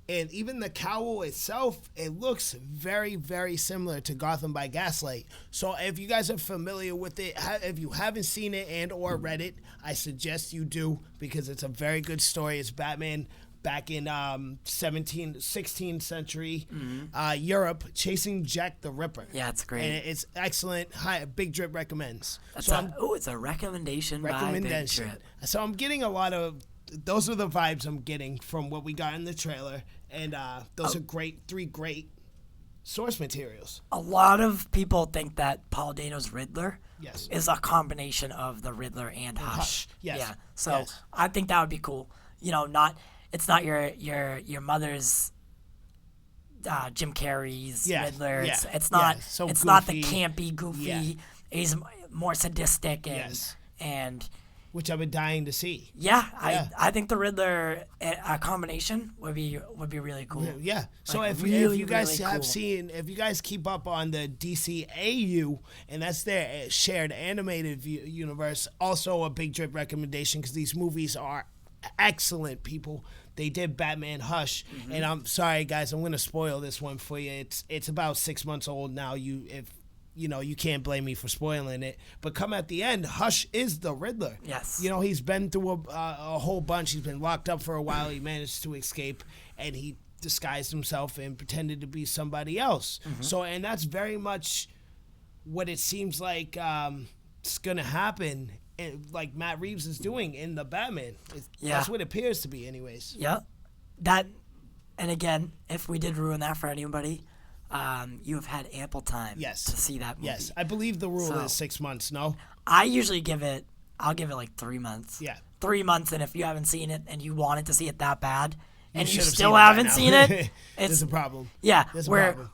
and even the cowl itself, it looks very, very similar to Gotham by Gaslight. So if you guys are familiar with it, if you haven't seen it and or read it, I suggest you do, because it's a very good story. It's Batman back in 16th century Europe, chasing Jack the Ripper. Yeah, it's great. And it's excellent. Hi, Big Drip recommends. It's a recommendation by Big Drip. So I'm getting a lot of, those are the vibes I'm getting from what we got in the trailer. And those are three great source materials. A lot of people think that Paul Dano's Riddler Yes. is a combination of the Riddler and Hush. Yes. Yeah. So Yes. I think that would be cool. You know, it's not your mother's Jim Carrey's Riddler. Yeah. It's not So it's not the goofy. campy, goofy. Yeah. More sadistic Yes. and Which I've been dying to see. yeah, Yeah. I think the Riddler combination would be really cool. Yeah. So Like, if really, you guys really have cool. seen, if you guys keep up on the DCAU, and that's their shared animated universe, also a Big Drip recommendation, because these movies are excellent, people. They did Batman Hush, and I'm sorry, guys, I'm gonna spoil this one for you. It's about 6 months old now. You can't blame me for spoiling it. But come at the end, Hush is the Riddler. Yes. You know, he's been through a whole bunch. He's been locked up for a while. He managed to escape, and he disguised himself and pretended to be somebody else. So, and that's very much what it seems like it's gonna happen. Like Matt Reeves is doing in the Batman. That's what it appears to be, anyways. Yep. And again, if we did ruin that for anybody, you have had ample time to see that movie. Yes, I believe the rule is 6 months. No, I usually I'll give it like 3 months. Yeah. 3 months, and if you haven't seen it and you wanted to see it that bad, and you should have still seen it by haven't now. seen it, There's a problem. Yeah, There's a problem.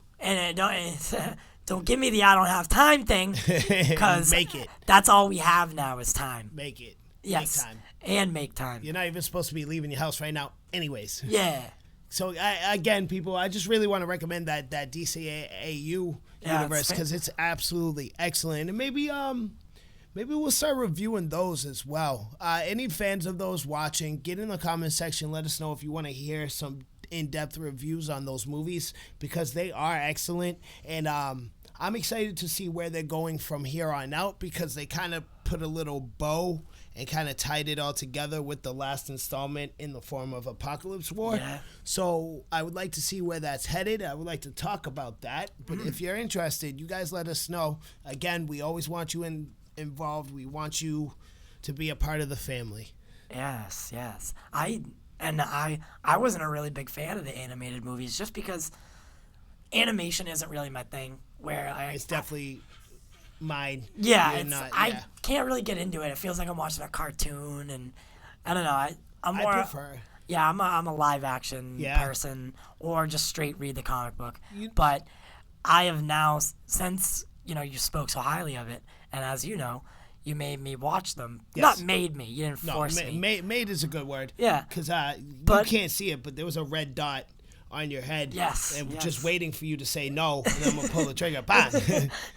Don't give me the I don't have time thing, because Make it. that's all we have now is time. Make it. Yes, Make time. and make time. You're not even supposed to be leaving your house right now, anyways. Yeah. So again, people, I just really want to recommend that DCAU universe, because it's absolutely excellent, and maybe we'll start reviewing those as well. Any fans of those watching, get in the comment section. Let us know if you want to hear some in-depth reviews on those movies, because they are excellent, and I'm excited to see where they're going from here on out, because they kind of put a little bow and kind of tied it all together with the last installment in the form of Apocalypse War. Yeah. So I would like to see where that's headed. I would like to talk about that. But if you're interested, you guys let us know. Again, we always want you involved. We want you to be a part of the family. Yes. I wasn't a really big fan of the animated movies, just because animation isn't really my thing. It's definitely mine. Yeah, You're not, I can't really get into it. It feels like I'm watching a cartoon, and I don't know. I'm more. I prefer. Yeah, I'm a live action person, or just straight read the comic book. But I have now, since you spoke so highly of it, and as you know, you made me watch them. Yes. Not made me. You didn't force me. Made is a good word. Yeah. Because you can't see it, but there was a red dot on your head. Yes. And just waiting for you to say no, and then I'm going to pull the trigger. Bang!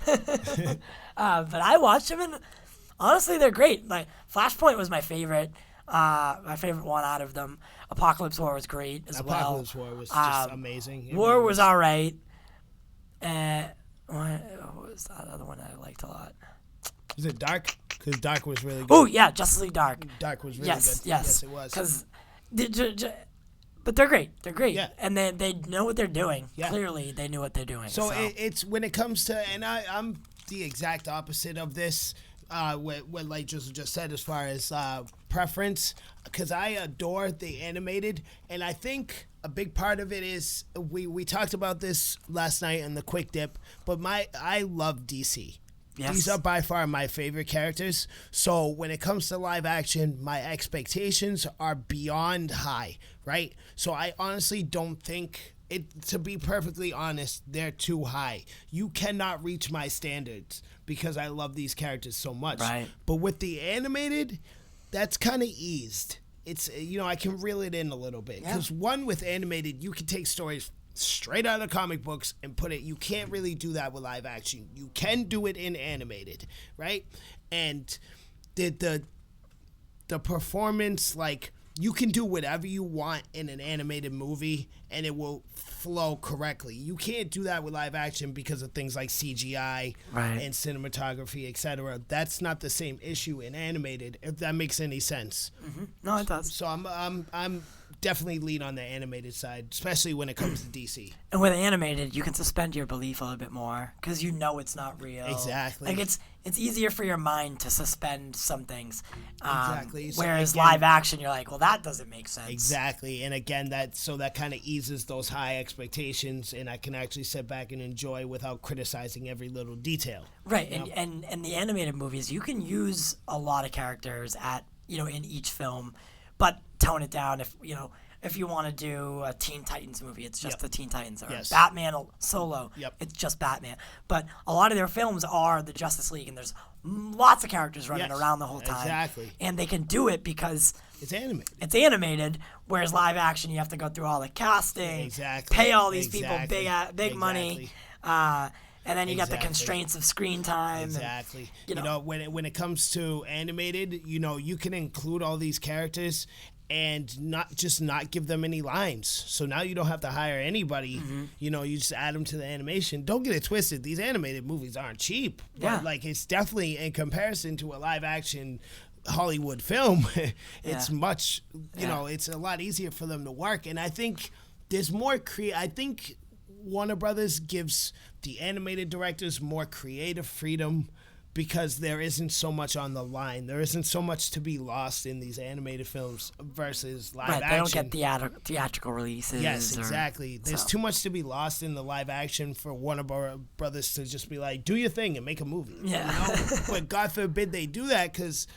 But I watched them, and honestly, they're great. Like, Flashpoint was my favorite. My favorite one out of them. Apocalypse War was great as well. Apocalypse War was just amazing. War was all right. What was that other one I liked a lot? Was it Dark? Because Dark was really good. Oh, yeah, Justice League Dark. Dark was really Yes, good. yes. Yes, it was. But they're great. They're great. Yeah. And they know what they're doing. Yeah. Clearly, they knew what they're doing. So it's when it comes to, and I'm the exact opposite of this, what like just said, as far as preference because I adore the animated, and I think a big part of it is we talked about this last night in the quick dip, but I love DC. Yes. These are by far my favorite characters. So when it comes to live action, my expectations are beyond high, right? So I honestly don't think it, to be perfectly honest, they're too high. You cannot reach my standards because I love these characters so much. Right. But with the animated, that's kind of eased. It's, I can reel it in a little bit. Because one, with animated, you can take stories straight out of comic books and put it, you can't really do that with live action. You can do it in animated, right? And the performance, like, you can do whatever you want in an animated movie and it will flow correctly. You can't do that with live action because of things like CGI and cinematography, etc. That's not the same issue in animated, if that makes any sense. Mm-hmm. No, it does. So I'm definitely lean on the animated side, especially when it comes to DC. And with animated, you can suspend your belief a little bit more because you know it's not real. Exactly. Like it's easier for your mind to suspend some things. Exactly. So Whereas again, live action, you're like, well, that doesn't make sense. Exactly. And again, that kind of eases those high expectations, and I can actually sit back and enjoy without criticizing every little detail. Right. And the animated movies, you can use a lot of characters in each film, but tone it down. If you want to do a Teen Titans movie, it's just the Teen Titans. Or Batman solo, it's just Batman. But a lot of their films are the Justice League, and there's lots of characters running around the whole time. Exactly. And they can do it because it's animated. It's animated, whereas live action, you have to go through all the casting, pay all these people big money, and then you got the constraints of screen time. Exactly. When it comes to animated, you can include all these characters and not give them any lines. So now you don't have to hire anybody. Mm-hmm. You just add them to the animation. Don't get it twisted. These animated movies aren't cheap. Yeah. But, it's definitely, in comparison to a live action Hollywood film, it's much, it's a lot easier for them to work. And I think there's more I think Warner Brothers gives the animated directors more creative freedom because there isn't so much on the line. There isn't so much to be lost in these animated films versus live action. They don't get theatrical releases. Yes, exactly. There's too much to be lost in the live action for Warner Brothers to just be like, do your thing and make a movie. Yeah. But God forbid they do that, because,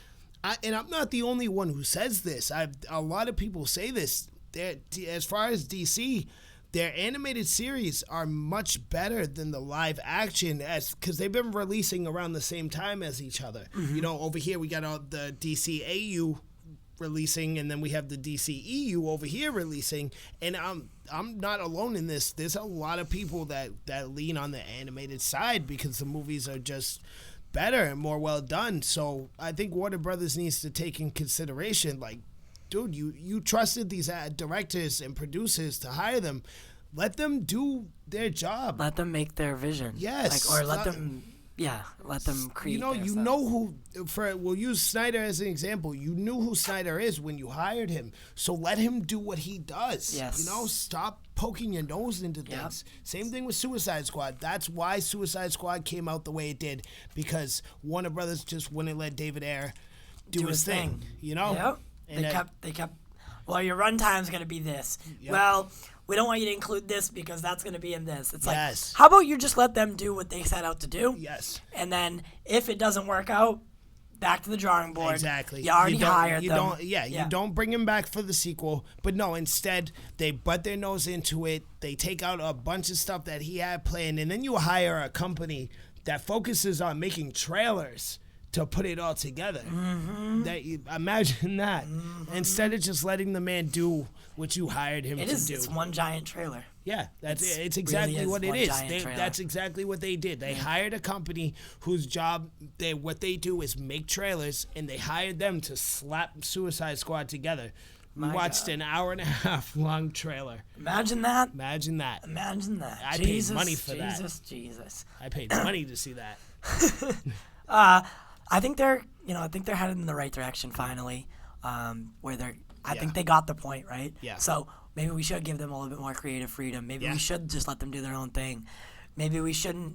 and I'm not the only one who says this. A lot of people say this. As far as DC, their animated series are much better than the live action, because they've been releasing around the same time as each other. Mm-hmm. Over here we got all the DCAU releasing, and then we have the DCEU over here releasing. And I'm not alone in this. There's a lot of people that lean on the animated side because the movies are just better and more well done. So I think Warner Brothers needs to take in consideration, dude, you trusted these directors and producers to hire them. Let them do their job. Let them make their vision. Yes. Let them create we'll use Snyder as an example. You knew who Snyder is when you hired him. So let him do what he does. Yes. Stop poking your nose into things. Yep. Same thing with Suicide Squad. That's why Suicide Squad came out the way it did, because Warner Brothers just wouldn't let David Ayer do his thing. Yep. And they kept, well, your runtime's going to be this. Yep. Well, we don't want you to include this because that's going to be in this. It's yes. How about you just let them do what they set out to do? Yes. And then if it doesn't work out, back to the drawing board. Exactly. You already hired them. You don't bring him back for the sequel. But no, instead, they butt their nose into it. They take out a bunch of stuff that he had planned, and then you hire a company that focuses on making trailers to put it all together. Mm-hmm. Imagine that. Mm-hmm. Instead of just letting the man do what you hired him to do. It's one giant trailer. Yeah, it's exactly really what it is. That's exactly what they did. They hired a company whose job, what they do is make trailers, and they hired them to slap Suicide Squad together. We watched an hour and a half long trailer. Imagine that. I paid money for that. Jesus. I paid money to see that. I think they're headed in the right direction finally. I think they got the point, right? Yeah. So maybe we should give them a little bit more creative freedom. Maybe we should just let them do their own thing. Maybe we shouldn't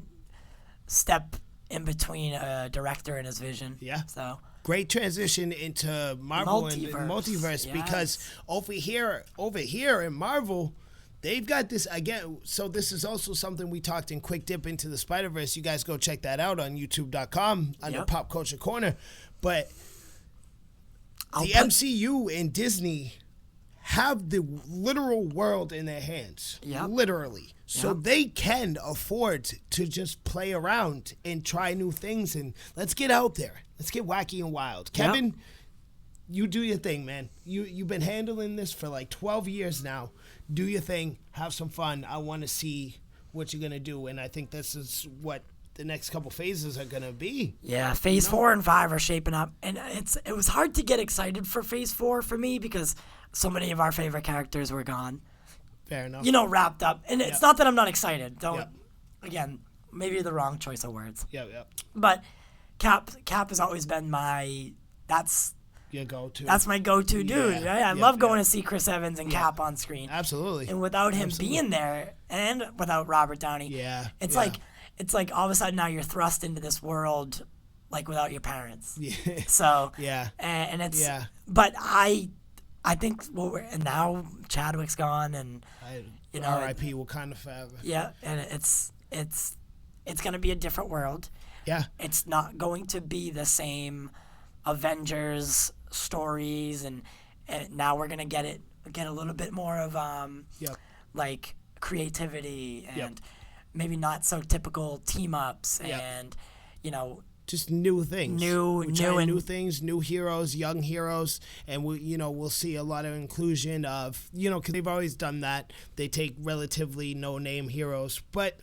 step in between a director and his vision. Yeah. So great transition into Marvel and MultiVerse, multiverse because over here in Marvel, they've got this again. So this is also something we talked in Quick Dip into the Spider-Verse. You guys go check that out on YouTube.com under Pop Culture Corner. But the MCU and Disney have the literal world in their hands, literally. So they can afford to just play around and try new things, and let's get out there. Let's get wacky and wild. Kevin, you do your thing, man. You've been handling this for like 12 years now. Do your thing. Have some fun. I want to see what you're going to do, and I think this is what the next couple phases are going to be. Yeah, phase 4 and 5 are shaping up, and it was hard to get excited for phase 4 for me because so many of our favorite characters were gone. Fair enough. Wrapped up. And it's not that I'm not excited. Again, maybe the wrong choice of words. But Cap has always been that's your go-to. That's my go-to dude. Right? I love going to see Chris Evans and Cap on screen. Absolutely. And without him being there and without Robert Downey, it's like all of a sudden now you're thrust into this world like without your parents. So, and it's but I think and now Chadwick's gone, and R.I.P. Wakanda forever. Yeah, and it's gonna be a different world. Yeah, it's not going to be the same Avengers stories, and now we're gonna get a little bit more of like creativity and we'll not so typical team ups and just new things, new things, new heroes, young heroes, and we'll see a lot of inclusion of because they've always done that. They take relatively no name heroes, but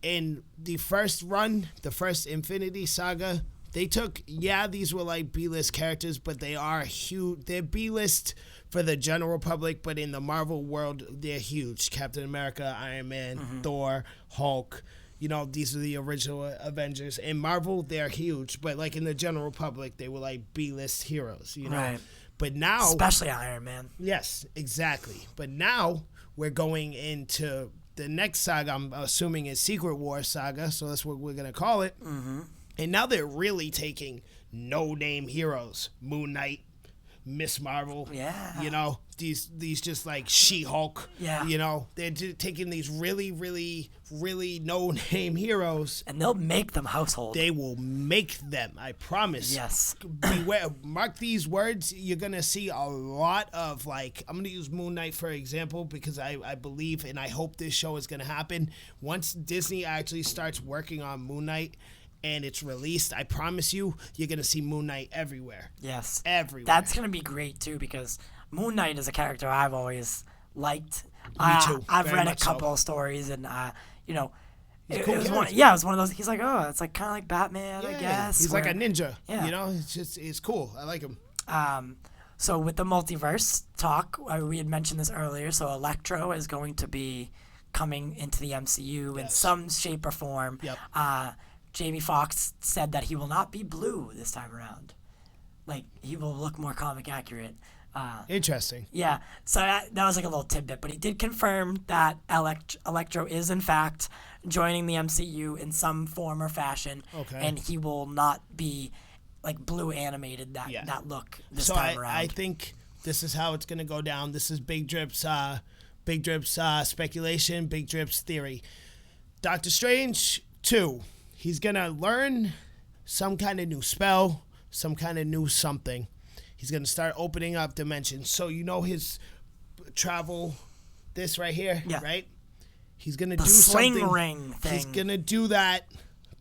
in the first run, the first Infinity Saga, they took these were like B-list characters, but they are huge. They're B-list for the general public, but in the Marvel world, they're huge. Captain America, Iron Man, Thor, Hulk. These are the original Avengers. In Marvel, they're huge, but like in the general public, they were like B-list heroes, Right. But now... especially Iron Man. Yes, exactly. But now we're going into the next saga, I'm assuming is Secret War Saga, so that's what we're going to call it. Mm-hmm. And now they're really taking no-name heroes. Moon Knight, Miss Marvel. Yeah. These just like She-Hulk. Yeah. They're taking these really, really, really no-name heroes. And they'll make them household. They will make them, I promise. Yes. Beware. Mark these words. You're going to see a lot of like, I'm going to use Moon Knight for example because I believe and I hope this show is going to happen. Once Disney actually starts working on Moon Knight, and it's released, I promise you're going to see Moon Knight everywhere. Yes. Everywhere. That's going to be great, too, because Moon Knight is a character I've always liked. Me too. I've read a couple of stories, and, it was one of those, he's like, it's like kind of like Batman, I guess. He's like a ninja. Yeah. It's cool. I like him. So with the multiverse talk, we had mentioned this earlier, so Electro is going to be coming into the MCU in some shape or form. Yep. Jamie Foxx said that he will not be blue this time around. Like, he will look more comic accurate. Interesting. Yeah, so that was like a little tidbit, but he did confirm that Electro is, in fact, joining the MCU in some form or fashion. Okay. And he will not be, like, blue animated, that look this time around. I think this is how it's going to go down. This is Big Drip's speculation, Big Drip's theory. Doctor Strange 2. He's going to learn some kind of new spell, some kind of new something. He's going to start opening up dimensions. So his travel, this right here, right? He's going to do something. The sling ring thing. He's going to do that,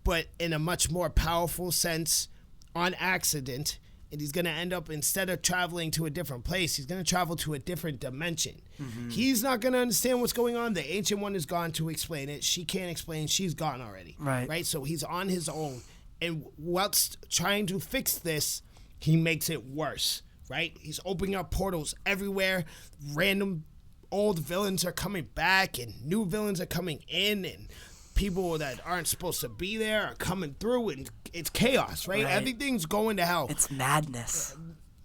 but in a much more powerful sense on accident. And he's going to end up, instead of traveling to a different place, he's going to travel to a different dimension. Mm-hmm. He's not going to understand what's going on. The Ancient One is gone to explain it. She can't explain. She's gone already. Right? So he's on his own. And whilst trying to fix this, he makes it worse, right? He's opening up portals everywhere. Random old villains are coming back, and new villains are coming in, and people that aren't supposed to be there are coming through, and it's chaos, right? Everything's going to hell. It's madness.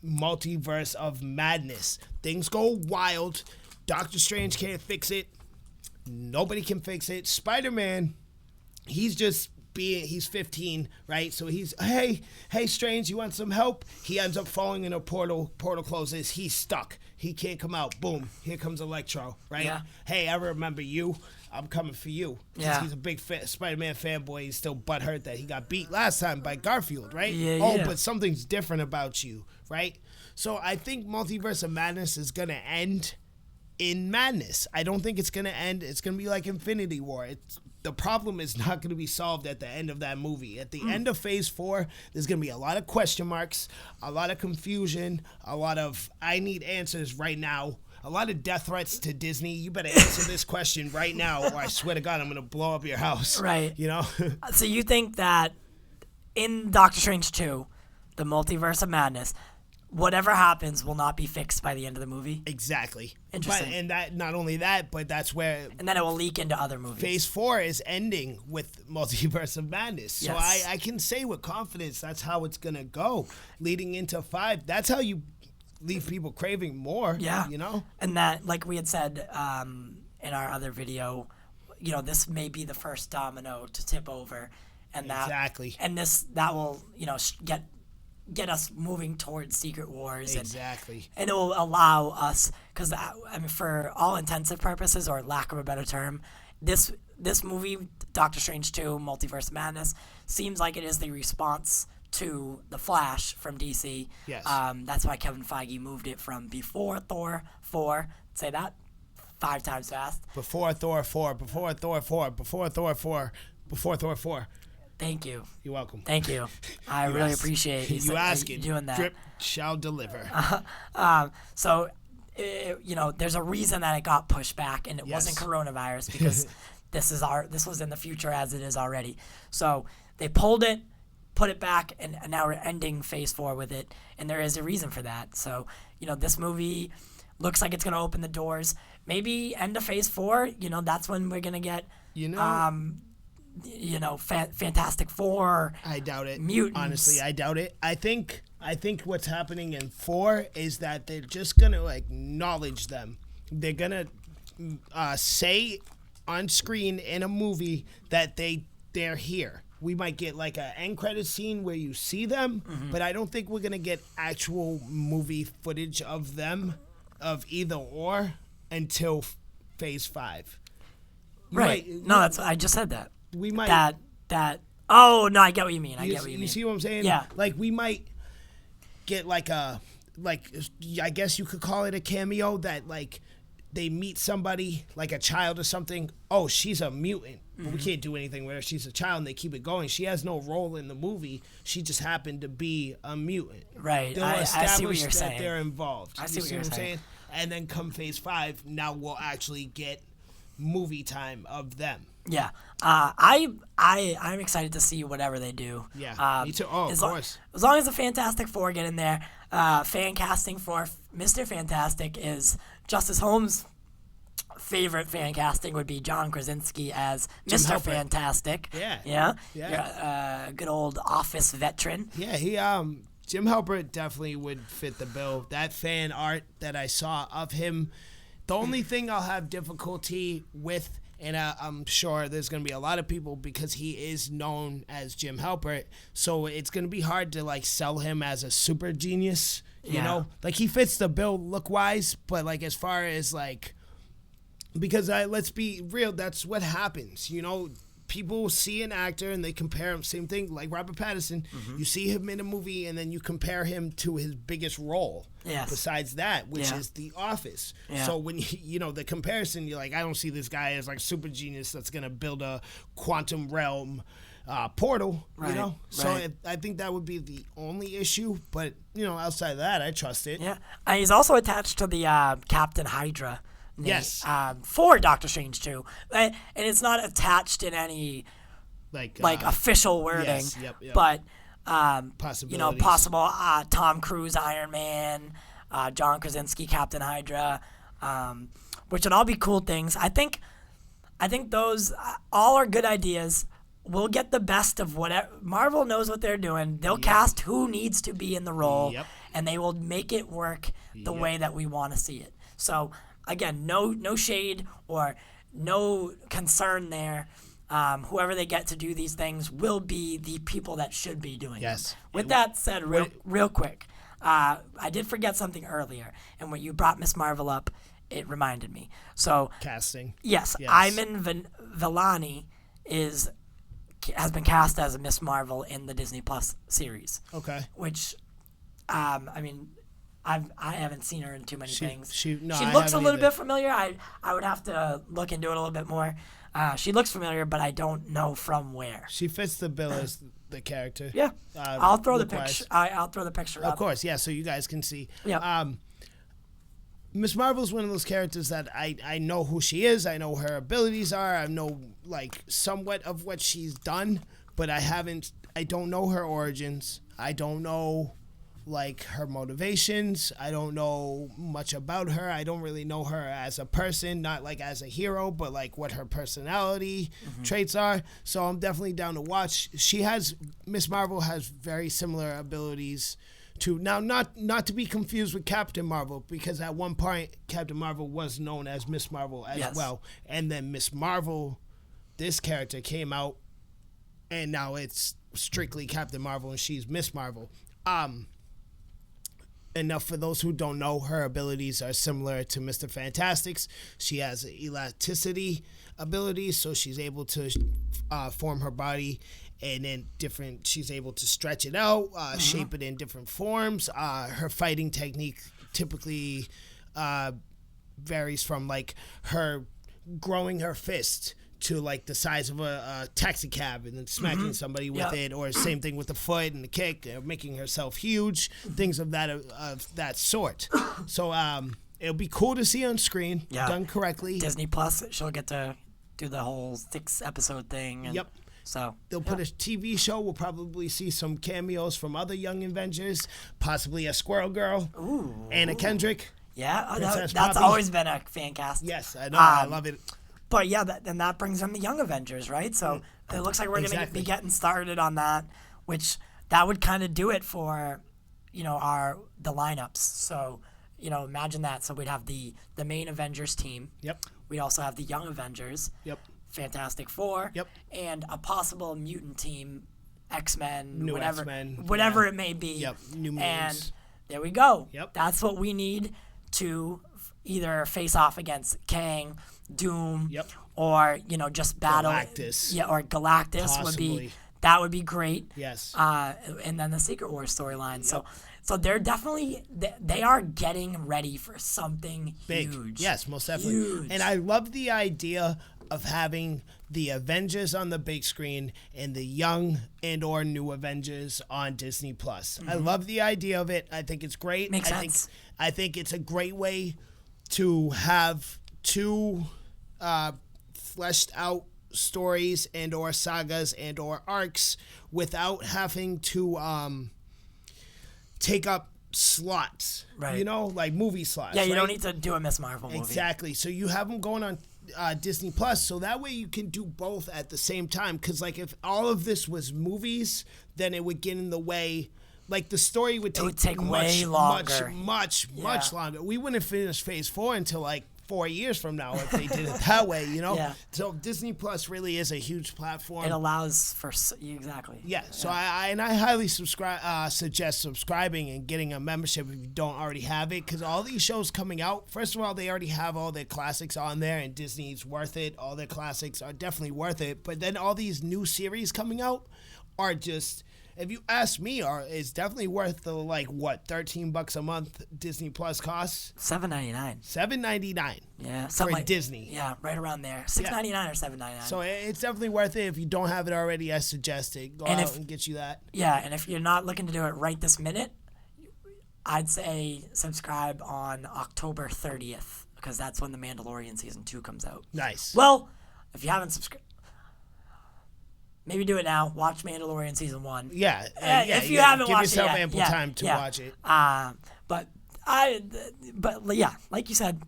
Multiverse of madness. Things go wild. Doctor Strange can't fix it. Nobody can fix it. Spider-Man, he's just he's 15, right? So he's, hey, Strange, you want some help? He ends up falling in a portal. Portal closes. He's stuck. He can't come out. Boom. Here comes Electro, right? Yeah. Hey, I remember you. I'm coming for you. 'Cause Yeah. he's a big Spider-Man fanboy. He's still butthurt that he got beat last time by Garfield, right? Yeah. But something's different about you, right? So I think Multiverse of Madness is going to end in madness. I don't think it's going to end. It's going to be like Infinity War. The problem is not going to be solved at the end of that movie. At the end of Phase 4, there's going to be a lot of question marks, a lot of confusion, a lot of I need answers right now, a lot of death threats to Disney. You better answer this question right now or I swear to God I'm going to blow up your house. Right. You know? So you think that in Doctor Strange 2, the Multiverse of Madness, whatever happens will not be fixed by the end of the movie? Exactly. Interesting. And that not only that, but that's where And then it will leak into other movies. Phase 4 is ending with Multiverse of Madness. So Yes. I can say with confidence that's how it's going to go. Leading into 5, that's how you leave people craving more. Yeah. You know? And that, like we had said in our other video, this may be the first domino to tip over. And Exactly. that will, get us moving towards Secret Wars. Exactly. And it will allow us, because for all intensive purposes, or lack of a better term, this movie, Doctor Strange 2, Multiverse of Madness, seems like it is the response to The Flash from DC. Yes. That's why Kevin Feige moved it from before Thor 4, say that 5 times fast. Before Thor 4, before Thor 4, before Thor 4, before Thor 4. Thank you. You're welcome. Thank you. I really appreciate you asking. doing that. Drip shall deliver. So, there's a reason that it got pushed back, and it wasn't coronavirus, because this was in the future as it is already. So they pulled it, put it back, and now we're ending Phase 4 with it, and there is a reason for that. So, this movie looks like it's going to open the doors. Maybe end of Phase 4, that's when we're going to get, Fantastic Four. I doubt it. Mutants. Honestly, I doubt it. I think what's happening in 4 is that they're just gonna acknowledge them. They're gonna say on screen in a movie that they're here. We might get an end credit scene where you see them, but I don't think we're gonna get actual movie footage of them, of either or, until Phase 5. Right. I just said that. We might Oh no, I get what you mean. You see what I'm saying? Yeah. We might get I guess you could call it a cameo that they meet somebody, like a child or something. Oh, she's a mutant, but we can't do anything with her. She's a child, and they keep it going. She has no role in the movie. She just happened to be a mutant. Right. They'll I establish see what you're that saying. they're involved. I see what you're saying. And then come Phase 5, now we'll actually get movie time of them. Yeah, I'm excited to see whatever they do. Yeah, me too. Oh, of course. As long as the Fantastic Four get in there, fan casting for Mr. Fantastic is Justice Holmes' favorite fan casting would be John Krasinski as Mr. Halpert. Fantastic. Yeah. Yeah. Good old Office veteran. Yeah, Jim Halpert definitely would fit the bill. That fan art that I saw of him, the only thing I'll have difficulty with, and I'm sure there's going to be a lot of people because he is known as Jim Halpert, so it's going to be hard to sell him as a super genius, you know? He fits the bill look-wise, but as far as because let's be real, that's what happens, people see an actor and they compare him, same thing like Robert Pattinson. You see him in a movie and then you compare him to his biggest role. Yes. Besides that, which is The Office. Yeah. So when the comparison, you're I don't see this guy as super genius that's gonna build a quantum realm portal. Right. So I think that would be the only issue. But outside of that, I trust it. Yeah. He's also attached to the Captain Hydra. Yes. For Doctor Strange 2. And it's not attached in any official wording. Yes, yep. But Possibilities. possible Tom Cruise Iron Man, John Krasinski Captain Hydra, which would all be cool things. I think those all are good ideas. We'll get the best of whatever. Marvel knows what they're doing. They'll cast who needs to be in the role, and they will make it work the way that we want to see it. So again, no shade or no concern there. whoever they get to do these things will be the people that should be doing Yes. them. With that said, real quick, I did forget something earlier, and when you brought Miss Marvel up, it reminded me. So Casting. yes. Iman Vellani has been cast as Miss Marvel in the Disney Plus series. Okay. Which, I mean, I haven't seen her in too many things. She looks a little bit familiar. I would have to look into it a little bit more. She looks familiar, but I don't know from where. She fits the bill as the character. Yeah. I'll throw the picture. I'll throw the picture up. Of course, yeah, so you guys can see. Yeah. Miss Marvel's one of those characters that I know who she is. I know her abilities are. I know like somewhat of what she's done, but I don't know her origins. I don't know like her motivations. I don't know much about her. I don't really know her as a person, not like as a hero, but like what her personality traits are. So I'm definitely down to watch. Miss Marvel has very similar abilities to now, not to be confused with Captain Marvel, because at one point Captain Marvel was known as Miss Marvel as well, and then Miss Marvel, this character came out, and now it's strictly Captain Marvel, and she's Miss Marvel. Enough for those who don't know, her abilities are similar to Mr. Fantastic's. She has elasticity abilities, so she's able to form her body, and then she's able to stretch it out, shape it in different forms. Her fighting technique typically varies from like her growing her fist to like the size of a taxi cab and then smacking somebody with it, or same thing with the foot and the kick, making herself huge, things of that sort. So it'll be cool to see on screen, done correctly. Disney Plus, she'll get to do the whole 6-episode thing. And so they'll put a TV show. We'll probably see some cameos from other Young Avengers, possibly a Squirrel Girl, Anna Kendrick. Yeah, that's always been a fan cast. Yes, I know. I love it. But yeah, then that brings in the Young Avengers, right? So it looks like we're going to be getting started on that, which that would kind of do it for, the lineups. So, imagine that. So we'd have the main Avengers team. Yep. We'd also have the Young Avengers. Yep. Fantastic Four. Yep. And a possible mutant team, X-Men, New whatever, X-Men, whatever it may be. Yep. New Mutants. And there we go. Yep. That's what we need to either face off against Kang, Doom, or just battle. Galactus. Yeah, or Galactus would be great. Yes. And then the Secret Wars storyline. So they're definitely they are getting ready for something big. Huge. Yes, most definitely. Huge. And I love the idea of having the Avengers on the big screen and the young and or new Avengers on Disney Plus. I love the idea of it. I think it's great. Makes sense. I think it's a great way to have two fleshed out stories and or sagas and or arcs without having to take up slots, right? Like movie slots. Yeah, you don't need to do a Miss Marvel movie. Exactly. So you have them going on Disney Plus, so that way you can do both at the same time. Because like if all of this was movies, then it would get in the way. Like the story would take way longer. Much longer. We wouldn't finish Phase 4 until like 4 years from now if they did it that way, Yeah. So Disney Plus really is a huge platform. It allows for exactly. Yeah. So I highly suggest subscribing and getting a membership if you don't already have it, because all these shows coming out, first of all, they already have all their classics on there, and Disney's worth it. All their classics are definitely worth it. But then all these new series coming out are just, if you ask me, it's definitely worth the $13 a month Disney Plus costs. $7.99. $7.99. Yeah, for Disney. Yeah, right around there. $6.99 or $7.99. So it's definitely worth it. If you don't have it already, I suggest it. Go out and get you that. Yeah, and if you're not looking to do it right this minute, I'd say subscribe on October 30th, because that's when The Mandalorian Season 2 comes out. Nice. Well, if you haven't subscribed, maybe do it now. Watch Mandalorian Season 1. Yeah. If you haven't watched it give yourself yet, ample time to watch it. But like you said,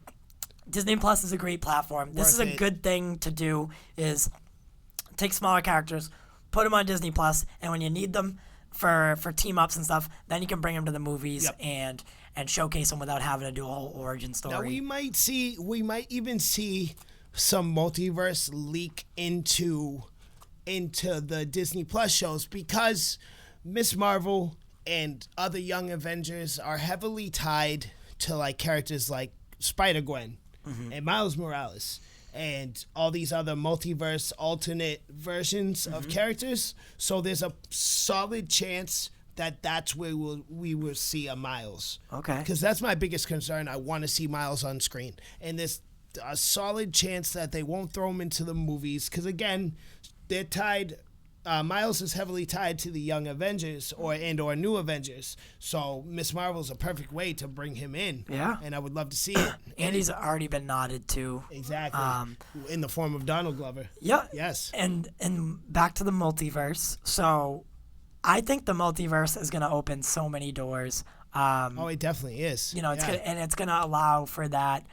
Disney Plus is a great platform. This is a good thing to do, is take smaller characters, put them on Disney Plus, and when you need them for team ups and stuff, then you can bring them to the movies and showcase them without having to do a whole origin story. Now we might even see some multiverse leak into into the Disney Plus shows because Miss Marvel and other Young Avengers are heavily tied to like characters like Spider-Gwen and Miles Morales and all these other multiverse alternate versions of characters. So there's a solid chance that that's where we will see a Miles. Okay. Because that's my biggest concern. I want to see Miles on screen. And there's a solid chance that they won't throw him into the movies. Because, again, they're tied. Miles is heavily tied to the Young Avengers or New Avengers. So Miss Marvel's a perfect way to bring him in. Yeah. And I would love to see it. And he's already been nodded to. Exactly. In the form of Donald Glover. Yeah. Yes. And back to the multiverse. So I think the multiverse is going to open so many doors. It definitely is. It's going to allow for that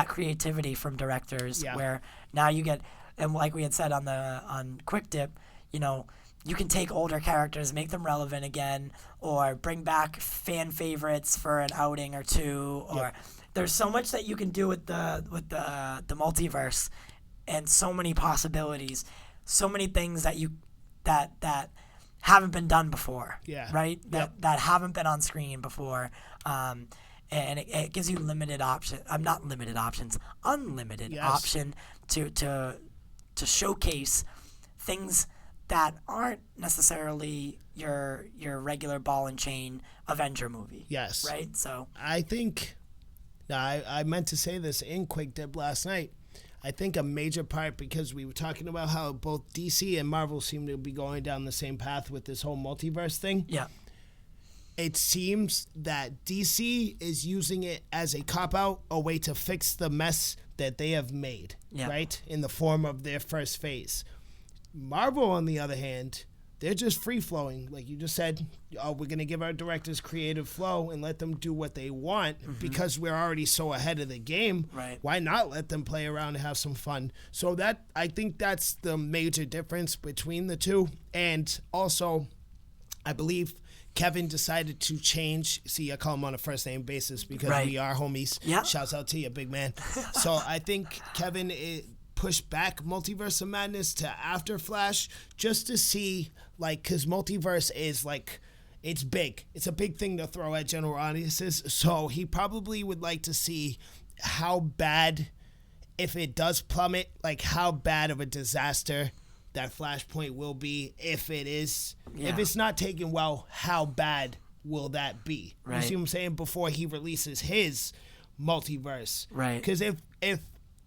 creativity from directors where now you get, and like we had said on Quick Dip, you can take older characters, make them relevant again, or bring back fan favorites for an outing or two. Or there's so much that you can do with the multiverse, and so many possibilities, so many things that that haven't been done before. Yeah. Right. That haven't been on screen before. And it gives you limited option. Not limited options, unlimited option to showcase things that aren't necessarily your regular ball and chain Avenger movie. Yes. Right? So I think I meant to say this in Quick Dip last night. I think a major part, because we were talking about how both DC and Marvel seem to be going down the same path with this whole multiverse thing. Yeah. It seems that DC is using it as a cop-out, a way to fix the mess that they have made, right, in the form of their first phase. Marvel, on the other hand, they're just free-flowing. Like you just said, we're going to give our directors creative flow and let them do what they want because we're already so ahead of the game. Right. Why not let them play around and have some fun? So I think that's the major difference between the two. And also, I believe Kevin decided to change. See, I call him on a first-name basis because we are homies. Yeah. Shouts out to you, big man. So I think Kevin pushed back Multiverse of Madness to after Flash just to see, like, because Multiverse is, like, it's big. It's a big thing to throw at general audiences. So he probably would like to see how bad, if it does plummet, like how bad of a disaster that Flashpoint will be if it is. Yeah. If it's not taken well, how bad will that be? Right. You see what I'm saying? Before he releases his multiverse. Right. Because if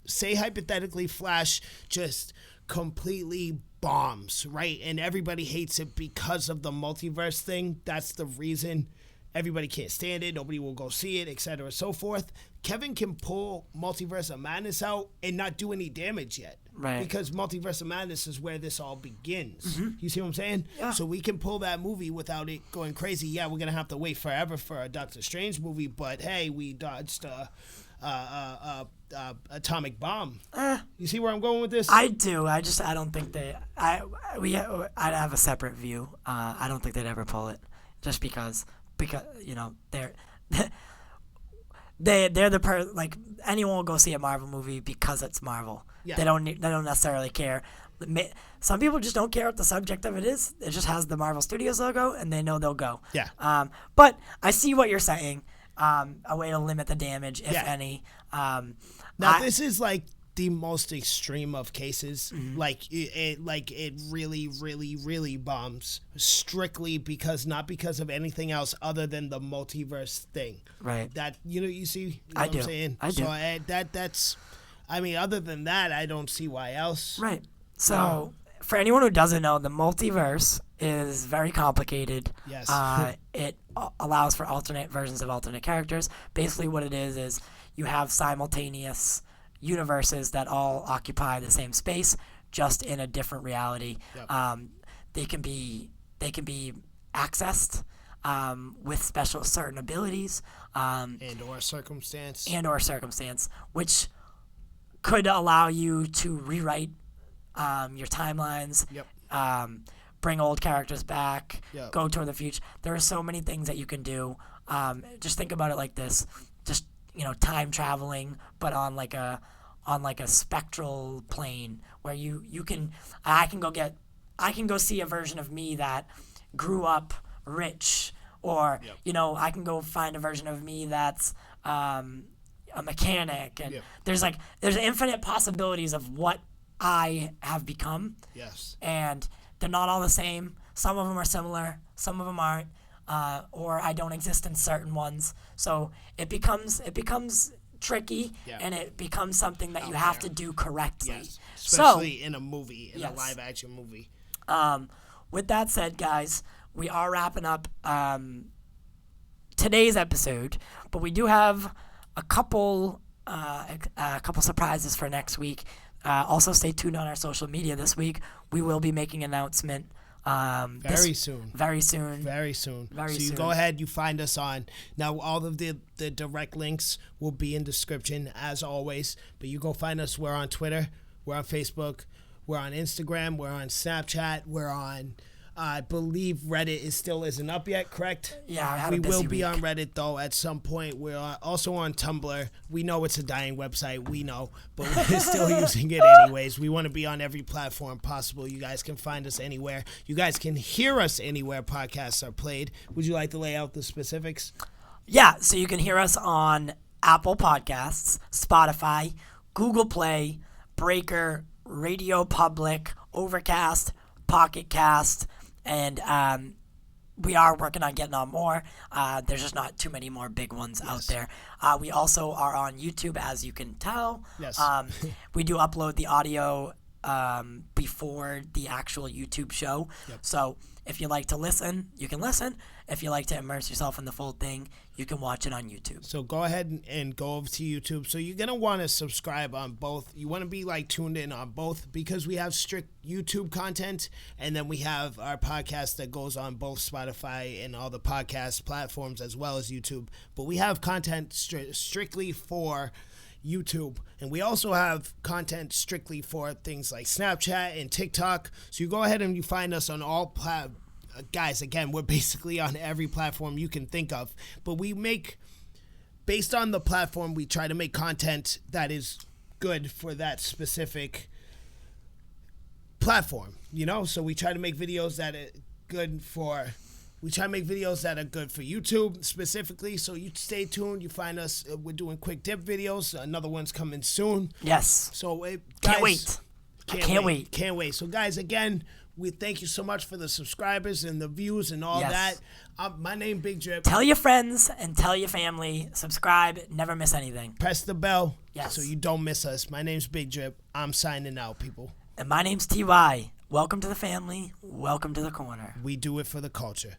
say hypothetically Flash just completely bombs, right? And everybody hates it because of the multiverse thing. That's the reason everybody can't stand it. Nobody will go see it, etc. so forth. Kevin can pull Multiverse of Madness out and not do any damage yet. Right. Because Multiverse of Madness is where this all begins. Mm-hmm. You see what I'm saying? Yeah. So we can pull that movie without it going crazy. Yeah, we're going to have to wait forever for a Doctor Strange movie, but hey, we dodged atomic bomb. You see where I'm going with this? I do. I don't think I'd have a separate view. I don't think they'd ever pull it, just because they're like anyone will go see a Marvel movie because it's Marvel. Yeah. They don't necessarily care. Some people just don't care what the subject of it is. It just has the Marvel Studios logo, and they know they'll go. Yeah. But I see what you're saying. A way to limit the damage, if any. Now this is like the most extreme of cases. Mm-hmm. Like it really, really, really bombs strictly not because of anything else other than the multiverse thing. Right. That you see. I what do. I'm saying? I do. So that's. I mean, other than that, I don't see why else. Right. So for anyone who doesn't know, the multiverse is very complicated. Yes. It allows for alternate versions of alternate characters. Basically what it is you have simultaneous universes that all occupy the same space, just in a different reality. Yep. They can be accessed with certain abilities. And or circumstance, which could allow you to rewrite your timelines. Yep. Bring old characters back. Yep. Go toward the future. There are so many things that you can do. Just think about it like this: just time traveling, but on like a spectral plane where I can go get I can go see a version of me that grew up rich, or I can go find a version of me that's a mechanic, and there's infinite possibilities of what I have become. Yes. And they're not all the same. Some of them are similar, some of them aren't, or I don't exist in certain ones. So it becomes tricky, and it becomes something that you have to do correctly. Yes. Especially in a movie, in a live action movie. With that said, guys, we are wrapping up today's episode, but we do have a couple surprises for next week. Also, stay tuned on our social media this week. We will be making an announcement Very soon. So you go ahead, you find us on. Now, all of the direct links will be in description, as always. But you go find us. We're on Twitter. We're on Facebook. We're on Instagram. We're on Snapchat. We're on... I believe Reddit still isn't up yet, correct? Yeah, we will be on Reddit, though, at some point. We're also on Tumblr. We know it's a dying website. We know. But we're still using it anyways. We want to be on every platform possible. You guys can find us anywhere. You guys can hear us anywhere podcasts are played. Would you like to lay out the specifics? Yeah, so you can hear us on Apple Podcasts, Spotify, Google Play, Breaker, Radio Public, Overcast, Pocket Cast, and we are working on getting on more. There's just not too many more big ones out there. We also are on YouTube, as you can tell. Yes. We do upload the audio before the actual YouTube show. Yep. So if you like to listen, you can listen. If you like to immerse yourself in the full thing, you can watch it on YouTube. So go ahead and go over to YouTube. So you're going to want to subscribe on both. You want to be tuned in on both, because we have strict YouTube content, and then we have our podcast that goes on both Spotify and all the podcast platforms as well as YouTube. But we have content strictly for YouTube, and we also have content strictly for things like Snapchat and TikTok. So you go ahead and you find us on all guys, again, we're basically on every platform you can think of, but we make, based on the platform, we try to make content that is good for that specific platform, so we try to make videos that are good for YouTube specifically. So you stay tuned. You find us. We're doing quick dip videos. Another one's coming soon. Yes. So can't wait. Can't wait. So guys, again, we thank you so much for the subscribers and the views and all that. My name Big Drip. Tell your friends and tell your family. Subscribe. Never miss anything. Press the bell so you don't miss us. My name's Big Drip. I'm signing out, people. And my name's TY. Welcome to the family. Welcome to the corner. We do it for the culture.